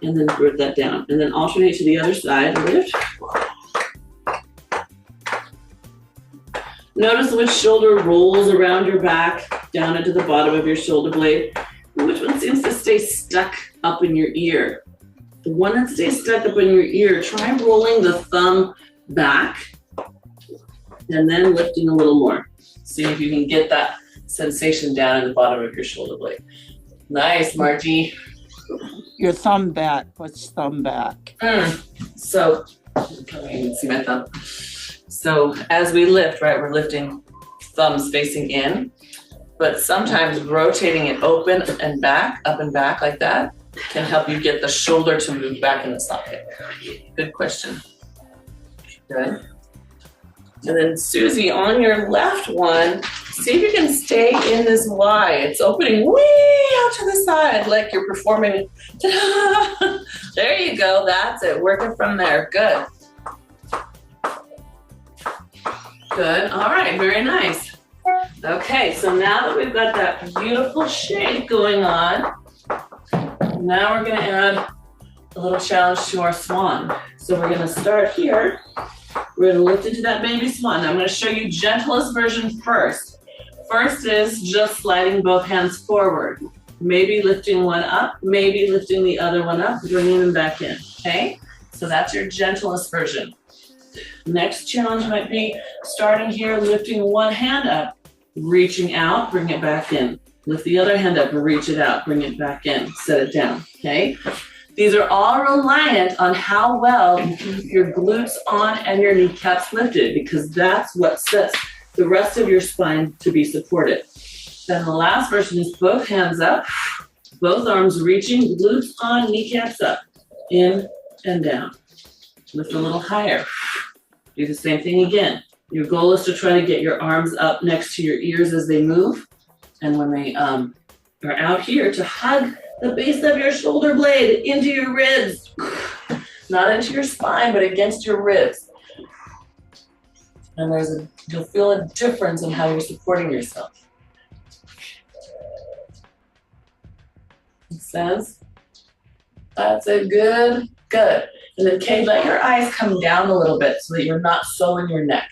And then put that down. And then alternate to the other side, lift. Notice which shoulder rolls around your back, down into the bottom of your shoulder blade. And which one seems to stay stuck up in your ear. The one that stays stuck up in your ear, try rolling the thumb back and then lifting a little more. See if you can get that sensation down in the bottom of your shoulder blade. Nice, Margie. Your thumb back. What's thumb back? So, you can see my thumb. So as we lift, right, we're lifting thumbs facing in, but sometimes rotating it open and back, up and back like that, can help you get the shoulder to move back in the socket. Good question. Good. And then Susie, on your left one, see if you can stay in this Y. It's opening way out to the side like you're performing. Ta-da! There you go, that's it, working from there, good. Good, all right, very nice. Okay, so now that we've got that beautiful shape going on, now we're gonna add a little challenge to our swan. So we're gonna start here. We're gonna lift into that baby swan. I'm gonna show you gentlest version first. First is just sliding both hands forward. Maybe lifting one up, maybe lifting the other one up, bringing them back in, okay? So that's your gentlest version. Next challenge might be starting here, lifting one hand up, reaching out, bring it back in. Lift the other hand up and reach it out, bring it back in, set it down, okay? These are all reliant on how well you keep your glutes on and your kneecaps lifted, because that's what sets the rest of your spine to be supported. Then the last version is both hands up, both arms reaching, glutes on, kneecaps up, in and down. Lift a little higher. Do the same thing again. Your goal is to try to get your arms up next to your ears as they move. And when they are out here, to hug the base of your shoulder blade into your ribs. Not into your spine, but against your ribs. And you'll feel a difference in how you're supporting yourself. Makes sense? That's it, good, good. And then Kay, let your eyes come down a little bit so that you're not so in your neck.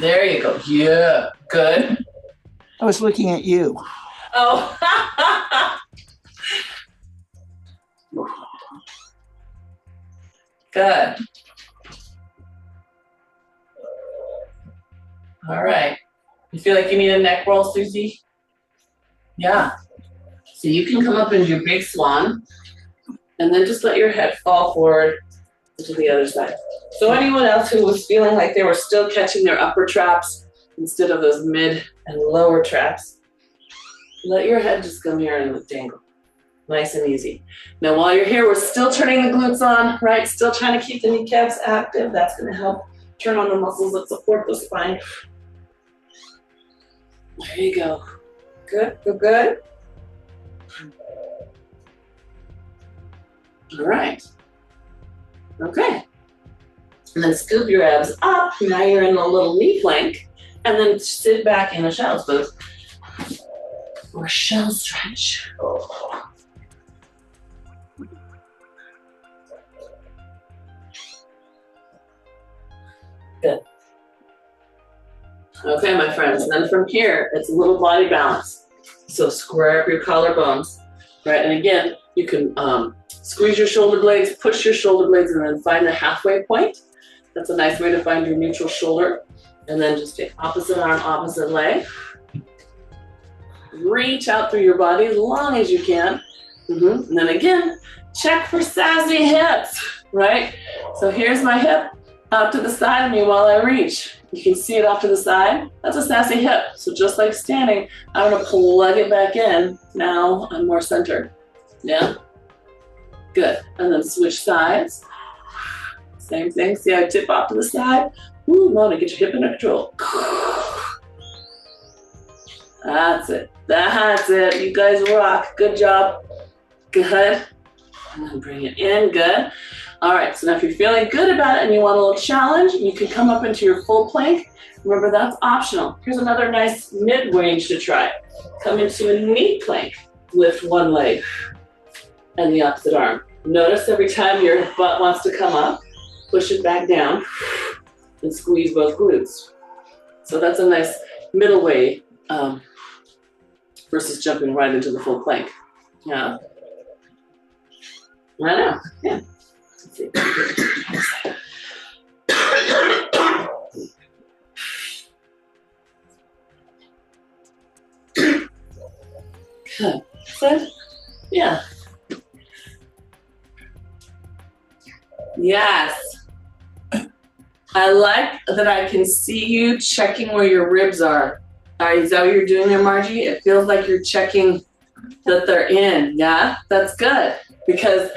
There you go, yeah, good. I was looking at you. Oh, good. All right. You feel like you need a neck roll, Susie? Yeah. So you can come up into your big swan and then just let your head fall forward to the other side. So anyone else who was feeling like they were still catching their upper traps instead of those mid and lower traps, let your head just come here and dangle. Nice and easy. Now while you're here, we're still turning the glutes on, right? Still trying to keep the kneecaps active. That's going to help turn on the muscles that support the spine. There you go. Good, good, good. All right. Okay. And then scoop your abs up. Now you're in a little knee plank. And then sit back in a shell pose or shell stretch. Good. Okay, my friends. And then from here, it's a little body balance. So square up your collarbones, right? And again, you can squeeze your shoulder blades, push your shoulder blades, and then find the halfway point. That's a nice way to find your neutral shoulder. And then just take opposite arm, opposite leg. Reach out through your body as long as you can. And then again, check for sassy hips, right? So here's my hip out to the side of me while I reach. You can see it off to the side. That's a sassy hip. So just like standing, I'm gonna plug it back in. Now I'm more centered. Yeah? Good. And then switch sides. Same thing. See how I tip off to the side? Woo, Mona, get your hip under control. That's it. That's it. You guys rock. Good job. Good. And then bring it in. Good. All right. So now if you're feeling good about it and you want a little challenge, you can come up into your full plank. Remember, that's optional. Here's another nice mid-range to try. Come into a knee plank. Lift one leg and the opposite arm. Notice every time your butt wants to come up, push it back down and squeeze both glutes. So that's a nice middle way versus jumping right into the full plank. Yeah. I know. Yeah. Let's see. Good. Good. Yeah. Yes. I like that I can see you checking where your ribs are. Is that what you're doing there, Margie? It feels like you're checking that they're in. Yeah, that's good. Because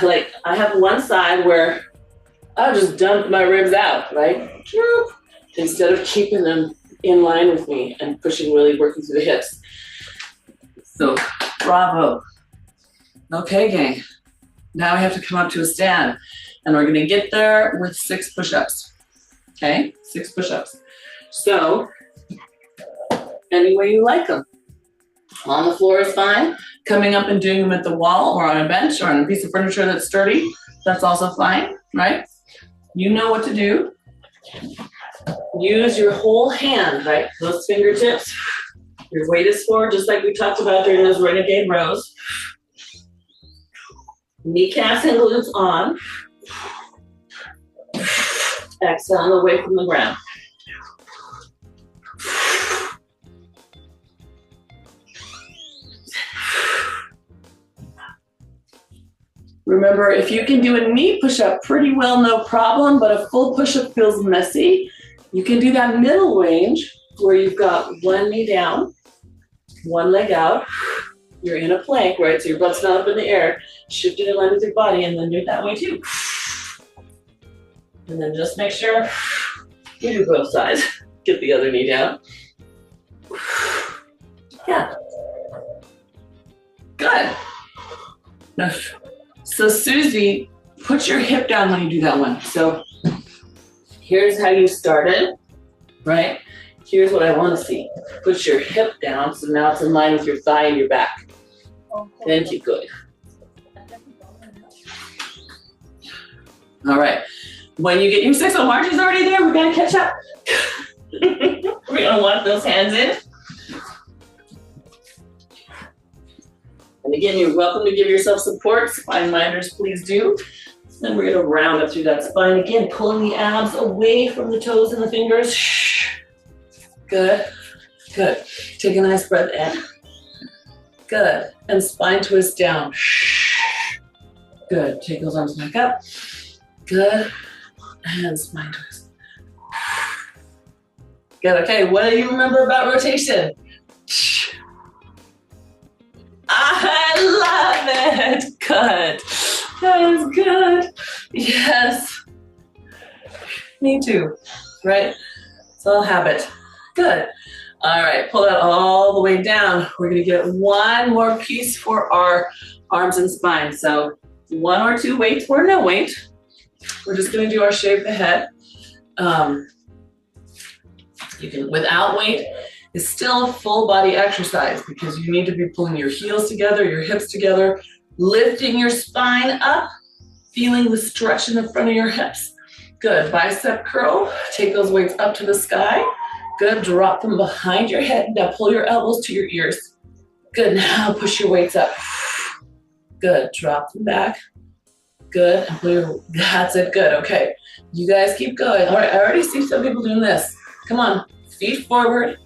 like I have one side where I'll just dump my ribs out, right? Instead of keeping them in line with me and pushing, really working through the hips. So, bravo. Okay, gang. Now we have to come up to a stand, and we're gonna get there with 6 push-ups. Okay, 6 push-ups. So, any way you like them. On the floor is fine. Coming up and doing them at the wall or on a bench or on a piece of furniture that's sturdy, that's also fine, right? You know what to do. Use your whole hand, right? Those fingertips. Your weight is forward, just like we talked about during those renegade rows. Kneecaps and glutes on. Exhale away from the ground. Remember, if you can do a knee push-up pretty well, no problem, but a full push-up feels messy, you can do that middle range where you've got one knee down, one leg out. You're in a plank, right? So your butt's not up in the air. Shift it in line with your body and then do it that way too. And then just make sure you do both sides. Get the other knee down. Yeah. Good. Now, so Susie, put your hip down when you do that one. So here's how you started, right? Here's what I want to see. Put your hip down, so now it's in line with your thigh and your back. Then keep going. All right. When you get your 6, oh, Margie's already there. We're going to catch up. We're going to want those hands in. And again, you're welcome to give yourself support. Spine minders, please do. Then we're going to round up through that spine. Again, pulling the abs away from the toes and the fingers. Good. Good. Take a nice breath in. Good. And spine twist down. Good. Take those arms back up. Good. And spine twist. Good. Okay. What do you remember about rotation? I love it. Good. That is good. Yes. Me too. Right? It's all habit. Good. All right. Pull that all the way down. We're going to get one more piece for our arms and spine. So 1 or 2 weights or no weight. We're just going to do our shave the head. You can, without weight, it's still a full body exercise because you need to be pulling your heels together, your hips together, lifting your spine up, feeling the stretch in the front of your hips. Good. Bicep curl. Take those weights up to the sky. Good. Drop them behind your head. Now pull your elbows to your ears. Good. Now push your weights up. Good. Drop them back. Good. And pull your, that's it. Good. Okay. You guys keep going. All right. I already see some people doing this. Come on. Feet forward.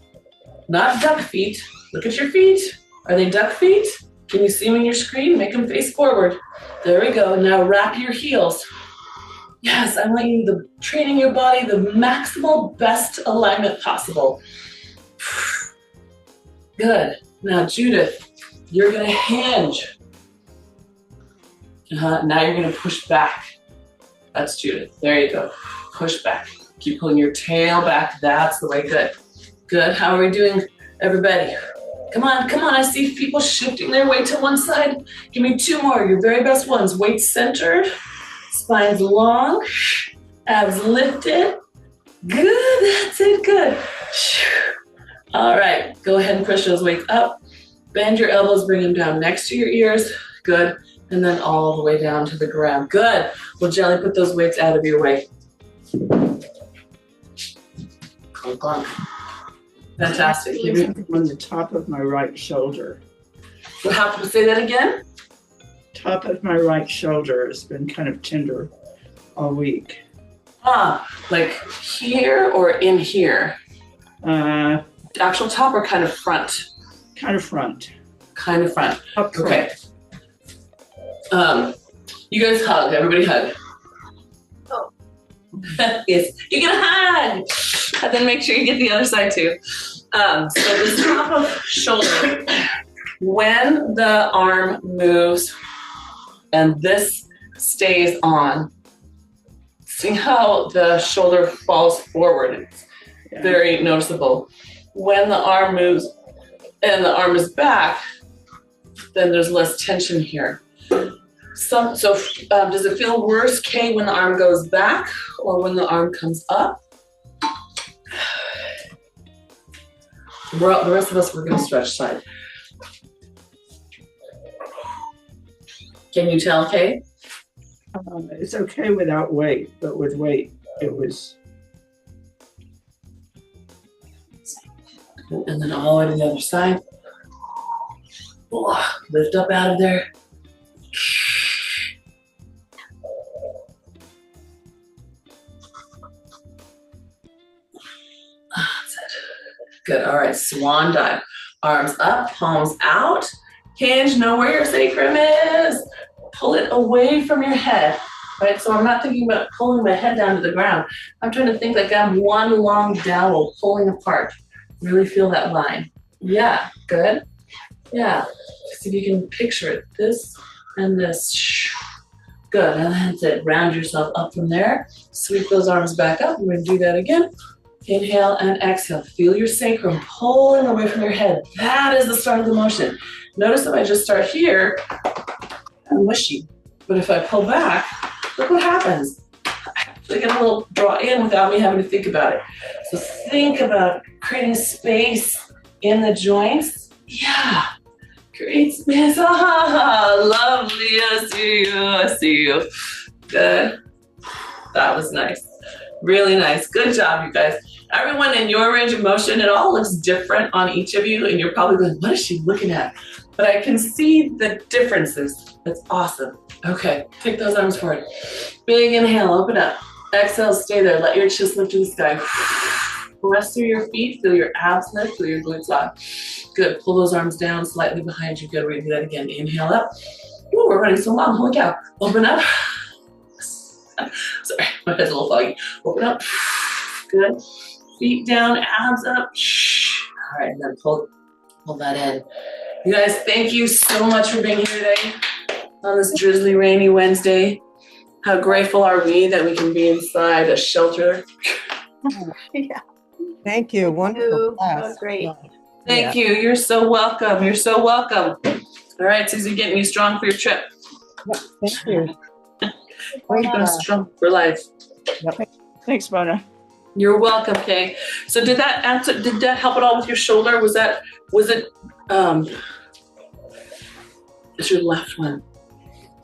Not duck feet. Look at your feet. Are they duck feet? Can you see them in your screen? Make them face forward. There we go. Now wrap your heels. Yes, I want you to training your body the maximal best alignment possible. Good. Now Judith, you're gonna hinge. Now you're gonna push back. That's Judith. There you go. Push back. Keep pulling your tail back. That's the way. Good. Good. How are we doing, everybody? Come on, come on. I see people shifting their weight to one side. Give me 2 more, your very best ones. Weight centered, spines long, abs lifted. Good, that's it, good. All right, go ahead and push those weights up. Bend your elbows, bring them down next to your ears. Good, and then all the way down to the ground. Good. We'll gently put those weights out of your way. Clunk, clunk. Fantastic. On the top of my right shoulder. We'll have to say that again. Top of my right shoulder has been kind of tender all week. Like here or in here? Actual top or kind of front? Kind of front. Kind of front. Up front. Okay. You guys hug. Everybody hug. Oh. Yes. You can hug. And then make sure you get the other side too. So this top of shoulder, when the arm moves and this stays on, See how the shoulder falls forward. It's very noticeable. When the arm moves and the arm is back, then there's less tension here. So does it feel worse, Kay, when the arm goes back or when the arm comes up? The rest of us, we're going to stretch side. Can you tell, Kay? It's okay without weight, but with weight, it was. And then all the way to the other side. Lift up out of there. That's it. Good. All right. Swan dive. Arms up, palms out. Hinge. Know where your sacrum is. Pull it away from your head. Right. So I'm not thinking about pulling my head down to the ground. I'm trying to think like I'm one long dowel pulling apart. Really feel that line. Yeah. Good. Yeah. See if you can picture it. This and this. Good. And that's it. Round yourself up from there. Sweep those arms back up. We're going to do that again. Inhale and exhale. Feel your sacrum pulling away from your head. That is the start of the motion. Notice if I just start here, I'm wishy. But if I pull back, look what happens. I actually get a little draw in without me having to think about it. So think about creating space in the joints. Yeah. Create space. Ah, lovely. I see you. I see you. Good. That was nice. Really nice. Good job, you guys. Everyone in your range of motion, it all looks different on each of you, and you're probably going, what is she looking at? But I can see the differences. That's awesome. Okay, take those arms forward. Big inhale, open up. Exhale, stay there. Let your chest lift to the sky. Rest through your feet. Feel your abs lift. Feel your glutes lock. Good. Pull those arms down slightly behind you. Good. We're going to do that again. Inhale up. Ooh, we're running so long. Holy cow. Open up. Sorry, my head's a little foggy. Open up. Good. Feet down, abs up. All right, and then pull that in. You guys, thank you so much for being here today on this drizzly, rainy Wednesday. How grateful are we that we can be inside a shelter? Yeah. Thank you. Wonderful class. That was great. Thank you. You're so welcome. You're so welcome. All right, Susie, getting you strong for your trip. Thank you. Strong for life. Thanks, Mona. You're welcome, Kay. So did that help at all with your shoulder? Was it it's your left one?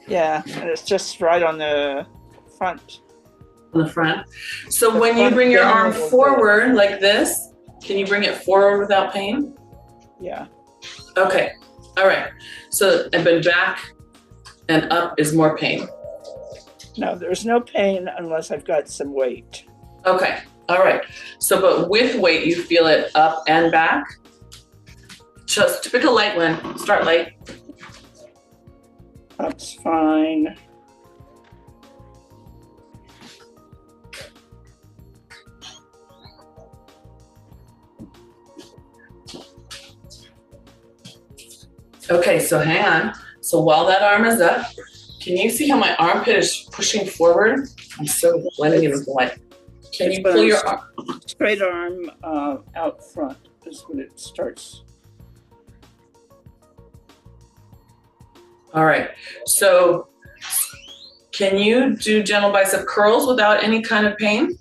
Yeah, and it's just right on the front. On the front. So when you bring your arm forward like this, can you bring it forward without pain? Yeah. Okay. All right. So and then back and up is more pain. No, there's no pain unless I've got some weight. Okay. All right. So, but with weight, you feel it up and back. Just pick a light one. Start light. That's fine. Okay, so hang on. So while that arm is up, can you see how my armpit is pushing forward? I'm so blending in with the light. Can you pull your arm? Straight arm out front is when it starts. All right. So can you do gentle bicep curls without any kind of pain?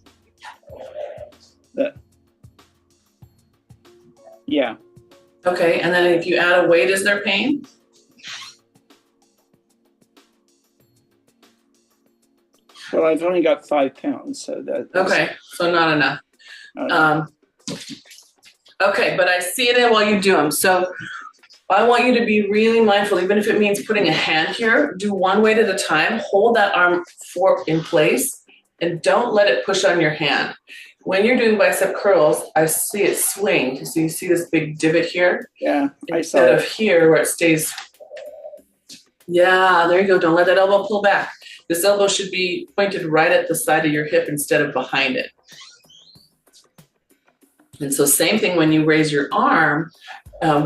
Yeah. Okay. And then if you add a weight, is there pain? Well, I've only got 5 pounds, so that's Okay. So not enough. Okay, but I see it in while you do them. So I want you to be really mindful, even if it means putting a hand here, do one weight at a time, hold that arm in place, and don't let it push on your hand. When you're doing bicep curls, I see it swing. So you see this big divot here? Yeah, I saw Instead it. of here where it stays. Yeah, there you go. Don't let that elbow pull back. This elbow should be pointed right at the side of your hip instead of behind it. And so same thing when you raise your arm,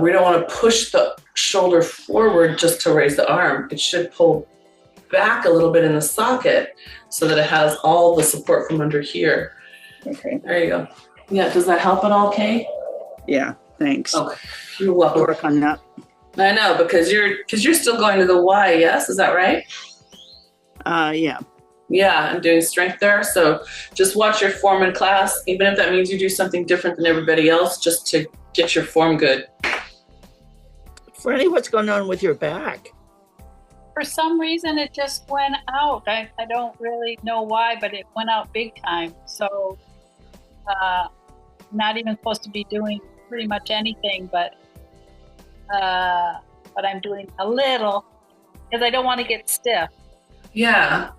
we don't want to push the shoulder forward just to raise the arm. It should pull back a little bit in the socket so that it has all the support from under here. Okay. There you go. Yeah, does that help at all, Kay? Yeah, thanks. Okay, you're welcome. Work on that. I know, because you're still going to the Y, yes? Is that right? Yeah. Yeah, I'm doing strength there. So just watch your form in class, even if that means you do something different than everybody else, just to get your form good. Freddie, what's going on with your back? For some reason, it just went out. I don't really know why, but it went out big time. So, not even supposed to be doing pretty much anything, but I'm doing a little because I don't want to get stiff. Yeah.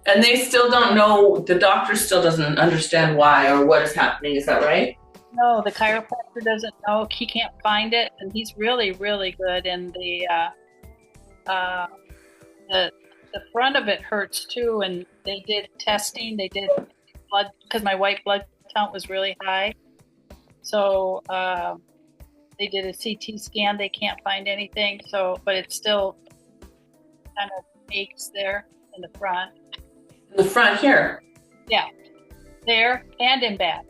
And they still don't know, the doctor still doesn't understand why or what is happening. Is that right? No, the chiropractor doesn't know. He can't find it, and he's really, really good. And the front of it hurts too. And they did testing. They did blood because my white blood count was really high. So they did a CT scan. They can't find anything. So, but it still kind of aches there in the front. In the front here. Yeah, there and in back.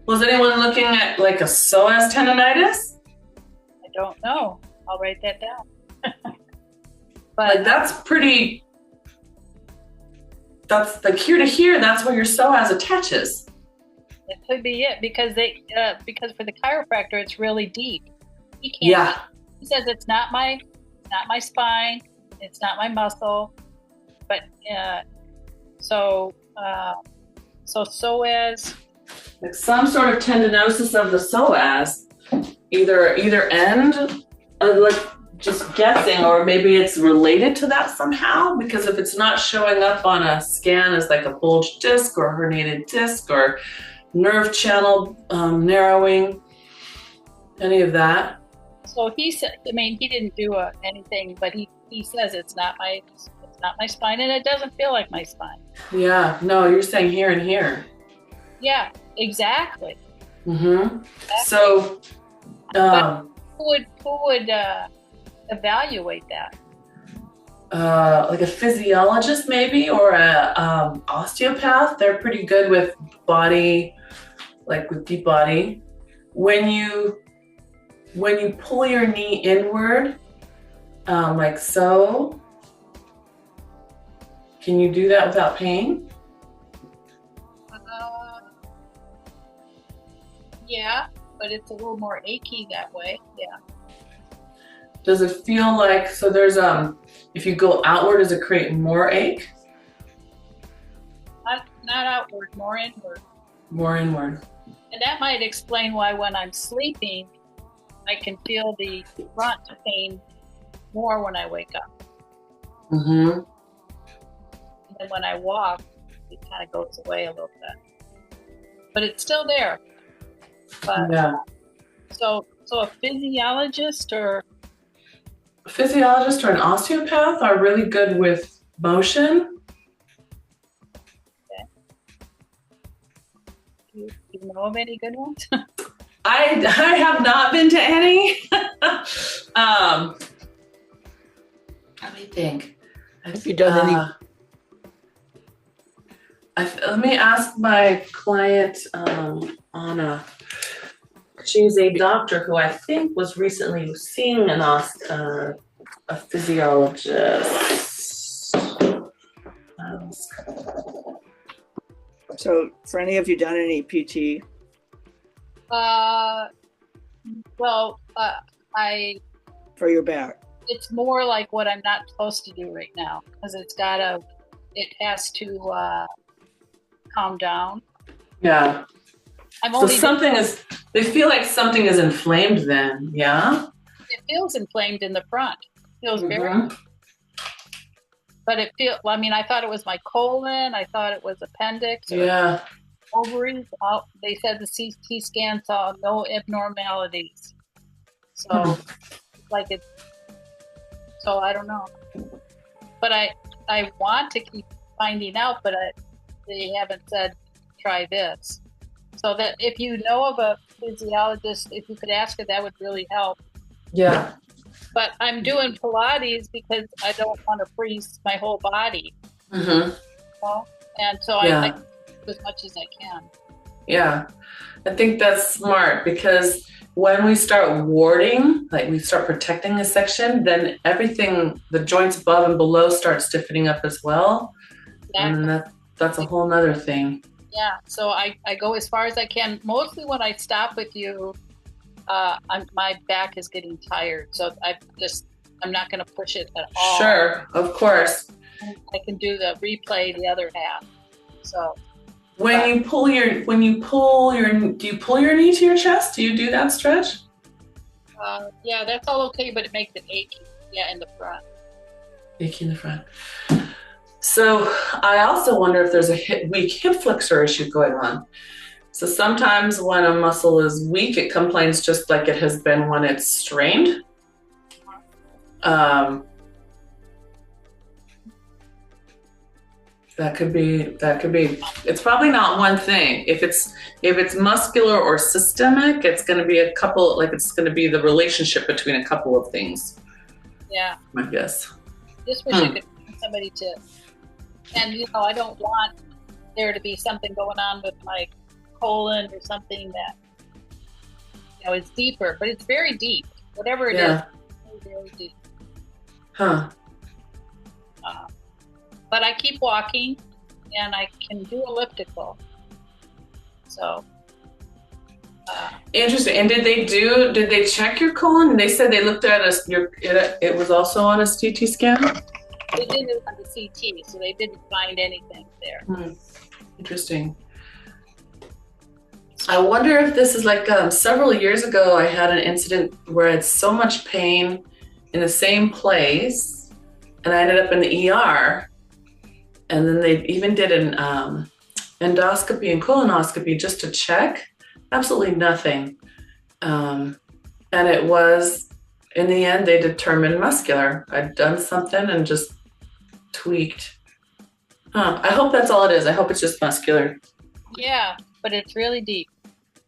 Was anyone looking at like a psoas tendonitis? I don't know. I'll write that down. But that's like here to here, that's where your psoas attaches. It could be it because for the chiropractor it's really deep. He can't. Yeah. He says it's not my spine, it's not my muscle, but so psoas. Like some sort of tendinosis of the psoas, either end, like just guessing, or maybe it's related to that somehow, because if it's not showing up on a scan as like a bulged disc or herniated disc or nerve channel narrowing, any of that. So he said, I mean, he didn't do anything, but he says it's not my spine, and it doesn't feel like my spine. Yeah, no, you're saying here and here. Yeah, exactly. Mm-hmm. Exactly. So, but who would evaluate that? like a physiologist maybe, or a osteopath. They're pretty good with body, like with deep body. When you pull your knee inward, like so, can you do that without pain? Yeah, but it's a little more achy that way. Yeah. Does it feel like, so there's, if you go outward, does it create more ache? Not outward, more inward. More inward. And that might explain why when I'm sleeping, I can feel the front pain more when I wake up. Mm-hmm. And then when I walk, it kind of goes away a little bit. But it's still there. But, Yeah. So a physiologist or an osteopath are really good with motion. do you know of any good ones? I have not been to any. Let me think. Have you done any? Let me ask my client, Anna. She's a doctor who I think was recently seeing a physiologist. So, Franny, have you done any PT? For your back? It's more like what I'm not supposed to do right now because it has to calm down. Yeah. They feel like something is inflamed then, yeah? It feels inflamed in the front. It feels very, but I thought it was my colon. I thought it was appendix. Or ovaries. They said the CT scan saw no abnormalities. So, so I don't know. But I want to keep finding out, but they haven't said try this. So that if you know of a physiologist, if you could ask her, that would really help. Yeah. but I'm doing Pilates because I don't want to freeze my whole body. Mm-hmm. You know? And so Yeah. I do as much as I can. Yeah, I think that's smart because when we start warding, like we start protecting a section, then everything, the joints above and below start stiffening up as well. Exactly. And that's a whole nother thing. Yeah, so I go as far as I can. Mostly when I stop with you, my back is getting tired. So I'm not going to push it at all. Sure, of course. I can do the replay the other half. So When you pull your, do you pull your knee to your chest? Do you do that stretch? yeah, that's all okay, but it makes it achy. Yeah, in the front. Achy in the front. So I also wonder if there's a weak hip flexor issue going on. So sometimes when a muscle is weak, it complains just like it has been when it's strained. That could be. It's probably not one thing. If it's muscular or systemic, it's going to be a couple. Like it's going to be the relationship between a couple of things. Yeah. I guess. Just wish I could find somebody to. And I don't want there to be something going on with my colon or something that is deeper, but it's very deep. Whatever it is, it's very deep. Huh. But I keep walking, and I can do elliptical. So. Interesting. And did they check your colon? They said they looked at it was also on a CT scan? They did it on the CT, so they didn't find anything there. Interesting. I wonder if this is like several years ago, I had an incident where I had so much pain in the same place, and I ended up in the ER. And then they even did an endoscopy and colonoscopy just to check. Absolutely nothing. And it was, in the end, they determined muscular. I'd done something and just tweaked. I hope that's all it is. I hope it's just muscular. Yeah, but it's really deep.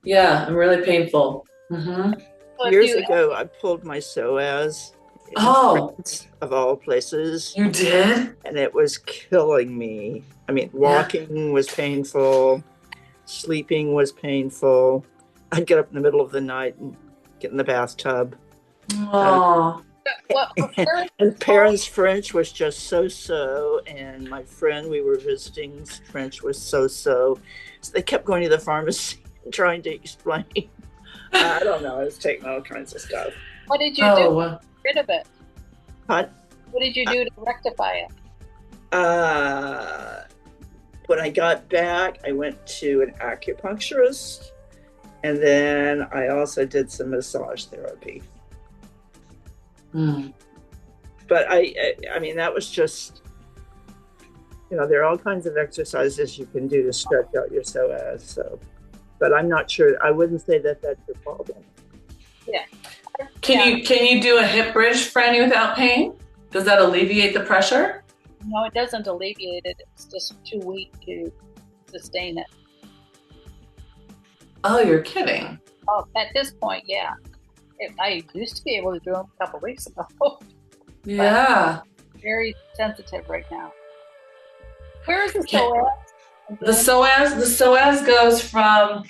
Yeah, and really painful. Mm-hmm. So Years ago, I pulled my psoas. Oh, of all places. You did? And it was killing me. I mean, walking was painful. Sleeping was painful. I'd get up in the middle of the night and get in the bathtub. Oh. And parents' French was just so-so. And my friend we were visiting's French was so-so. So they kept going to the pharmacy and trying to explain. I don't know. I was taking all kinds of stuff. What did you do? Rid of it. What did you do to rectify it? When I got back, I went to an acupuncturist, and then I also did some massage therapy. But I mean, that was just, there are all kinds of exercises you can do to stretch out your psoas. So, but I'm not sure. I wouldn't say that that's your problem. Yeah. Can you do a hip bridge for any without pain? Does that alleviate the pressure? No, it doesn't alleviate it. It's just too weak to sustain it. Oh, you're kidding. Oh, at this point, yeah. I used to be able to do them a couple weeks ago. Yeah. Very sensitive right now. Where is the psoas? The psoas goes from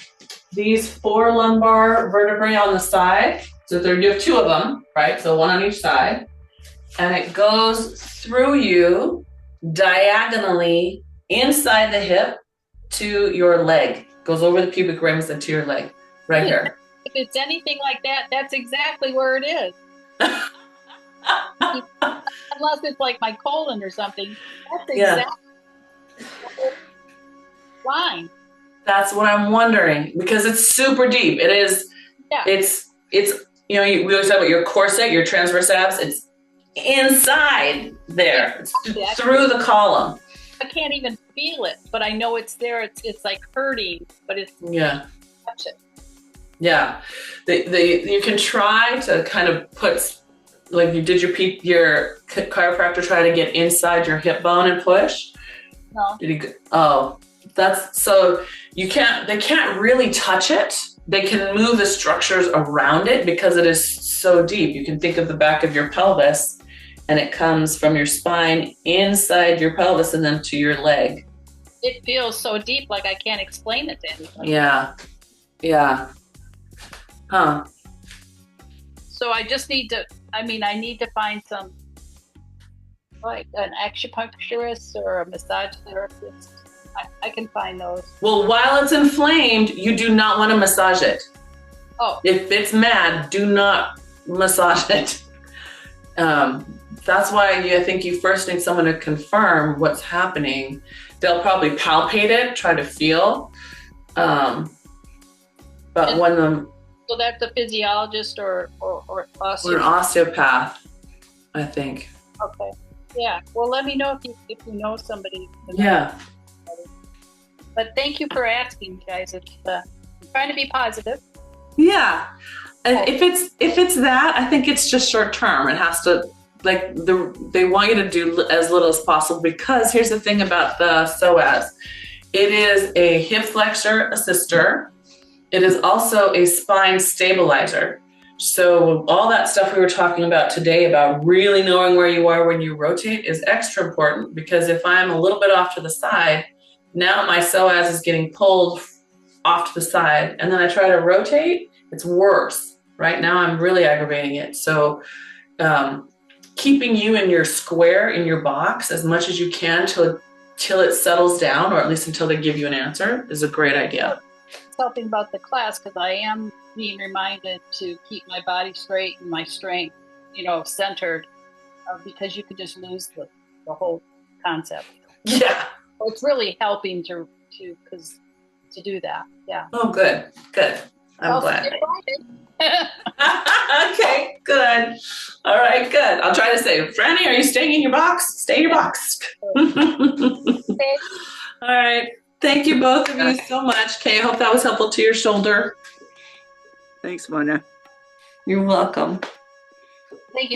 these 4 lumbar vertebrae on the side. So you have 2 of them, right? So 1 on each side. And it goes through you diagonally inside the hip to your leg. Goes over the pubic rings and to your leg, right here. If it's anything like that, that's exactly where it is. Unless it's like my colon or something. That's exactly line. That's what I'm wondering, because it's super deep. It is. Yeah. It's. We always talk about your corset, your transverse abs. It's inside there. It's through the column. I can't even feel it, but I know it's there. It's like hurting, but it's touch it. Yeah, you can try to kind of put, like you did your chiropractor try to get inside your hip bone and push. No. Did he? Oh, that's so you can't. They can't really touch it, they can move the structures around it because it is so deep. You can think of the back of your pelvis, and it comes from your spine inside your pelvis and then to your leg. It feels so deep, like I can't explain it to anybody. Yeah. Yeah. Huh. So I just need to, I need to find some, like an acupuncturist or a massage therapist. I can find those. Well, while it's inflamed, you do not want to massage it. Oh. If it's mad, do not massage it. That's why I think you first need someone to confirm what's happening. They'll probably palpate it, try to feel. But when the... So that's a physiologist or osteopath? Or an osteopath, I think. Okay. Yeah. Well, let me know if you know somebody. Yeah. But thank you for asking, guys. It's I'm trying to be positive. Yeah. And if it's that, I think it's just short term. It has to, like, they want you to do as little as possible, because here's the thing about the psoas. It is a hip flexor assister. It is also a spine stabilizer. So all that stuff we were talking about today about really knowing where you are when you rotate is extra important, because if I'm a little bit off to the side, now my psoas is getting pulled off to the side, and then I try to rotate, it's worse. Right now I'm really aggravating it. So keeping you in your square, in your box, as much as you can till it settles down, or at least until they give you an answer, is a great idea. It's helping about the class, because I am being reminded to keep my body straight and my strength, centered, because you could just lose the whole concept. Yeah. So it's really helping to do that. Yeah. Oh, good. I'm glad. Okay, good. All right, good. I'll try to say, Franny, are you staying in your box? Stay in your box. Okay. All right. Thank you both of you so much. Kay, I hope that was helpful to your shoulder. Thanks, Mona. You're welcome.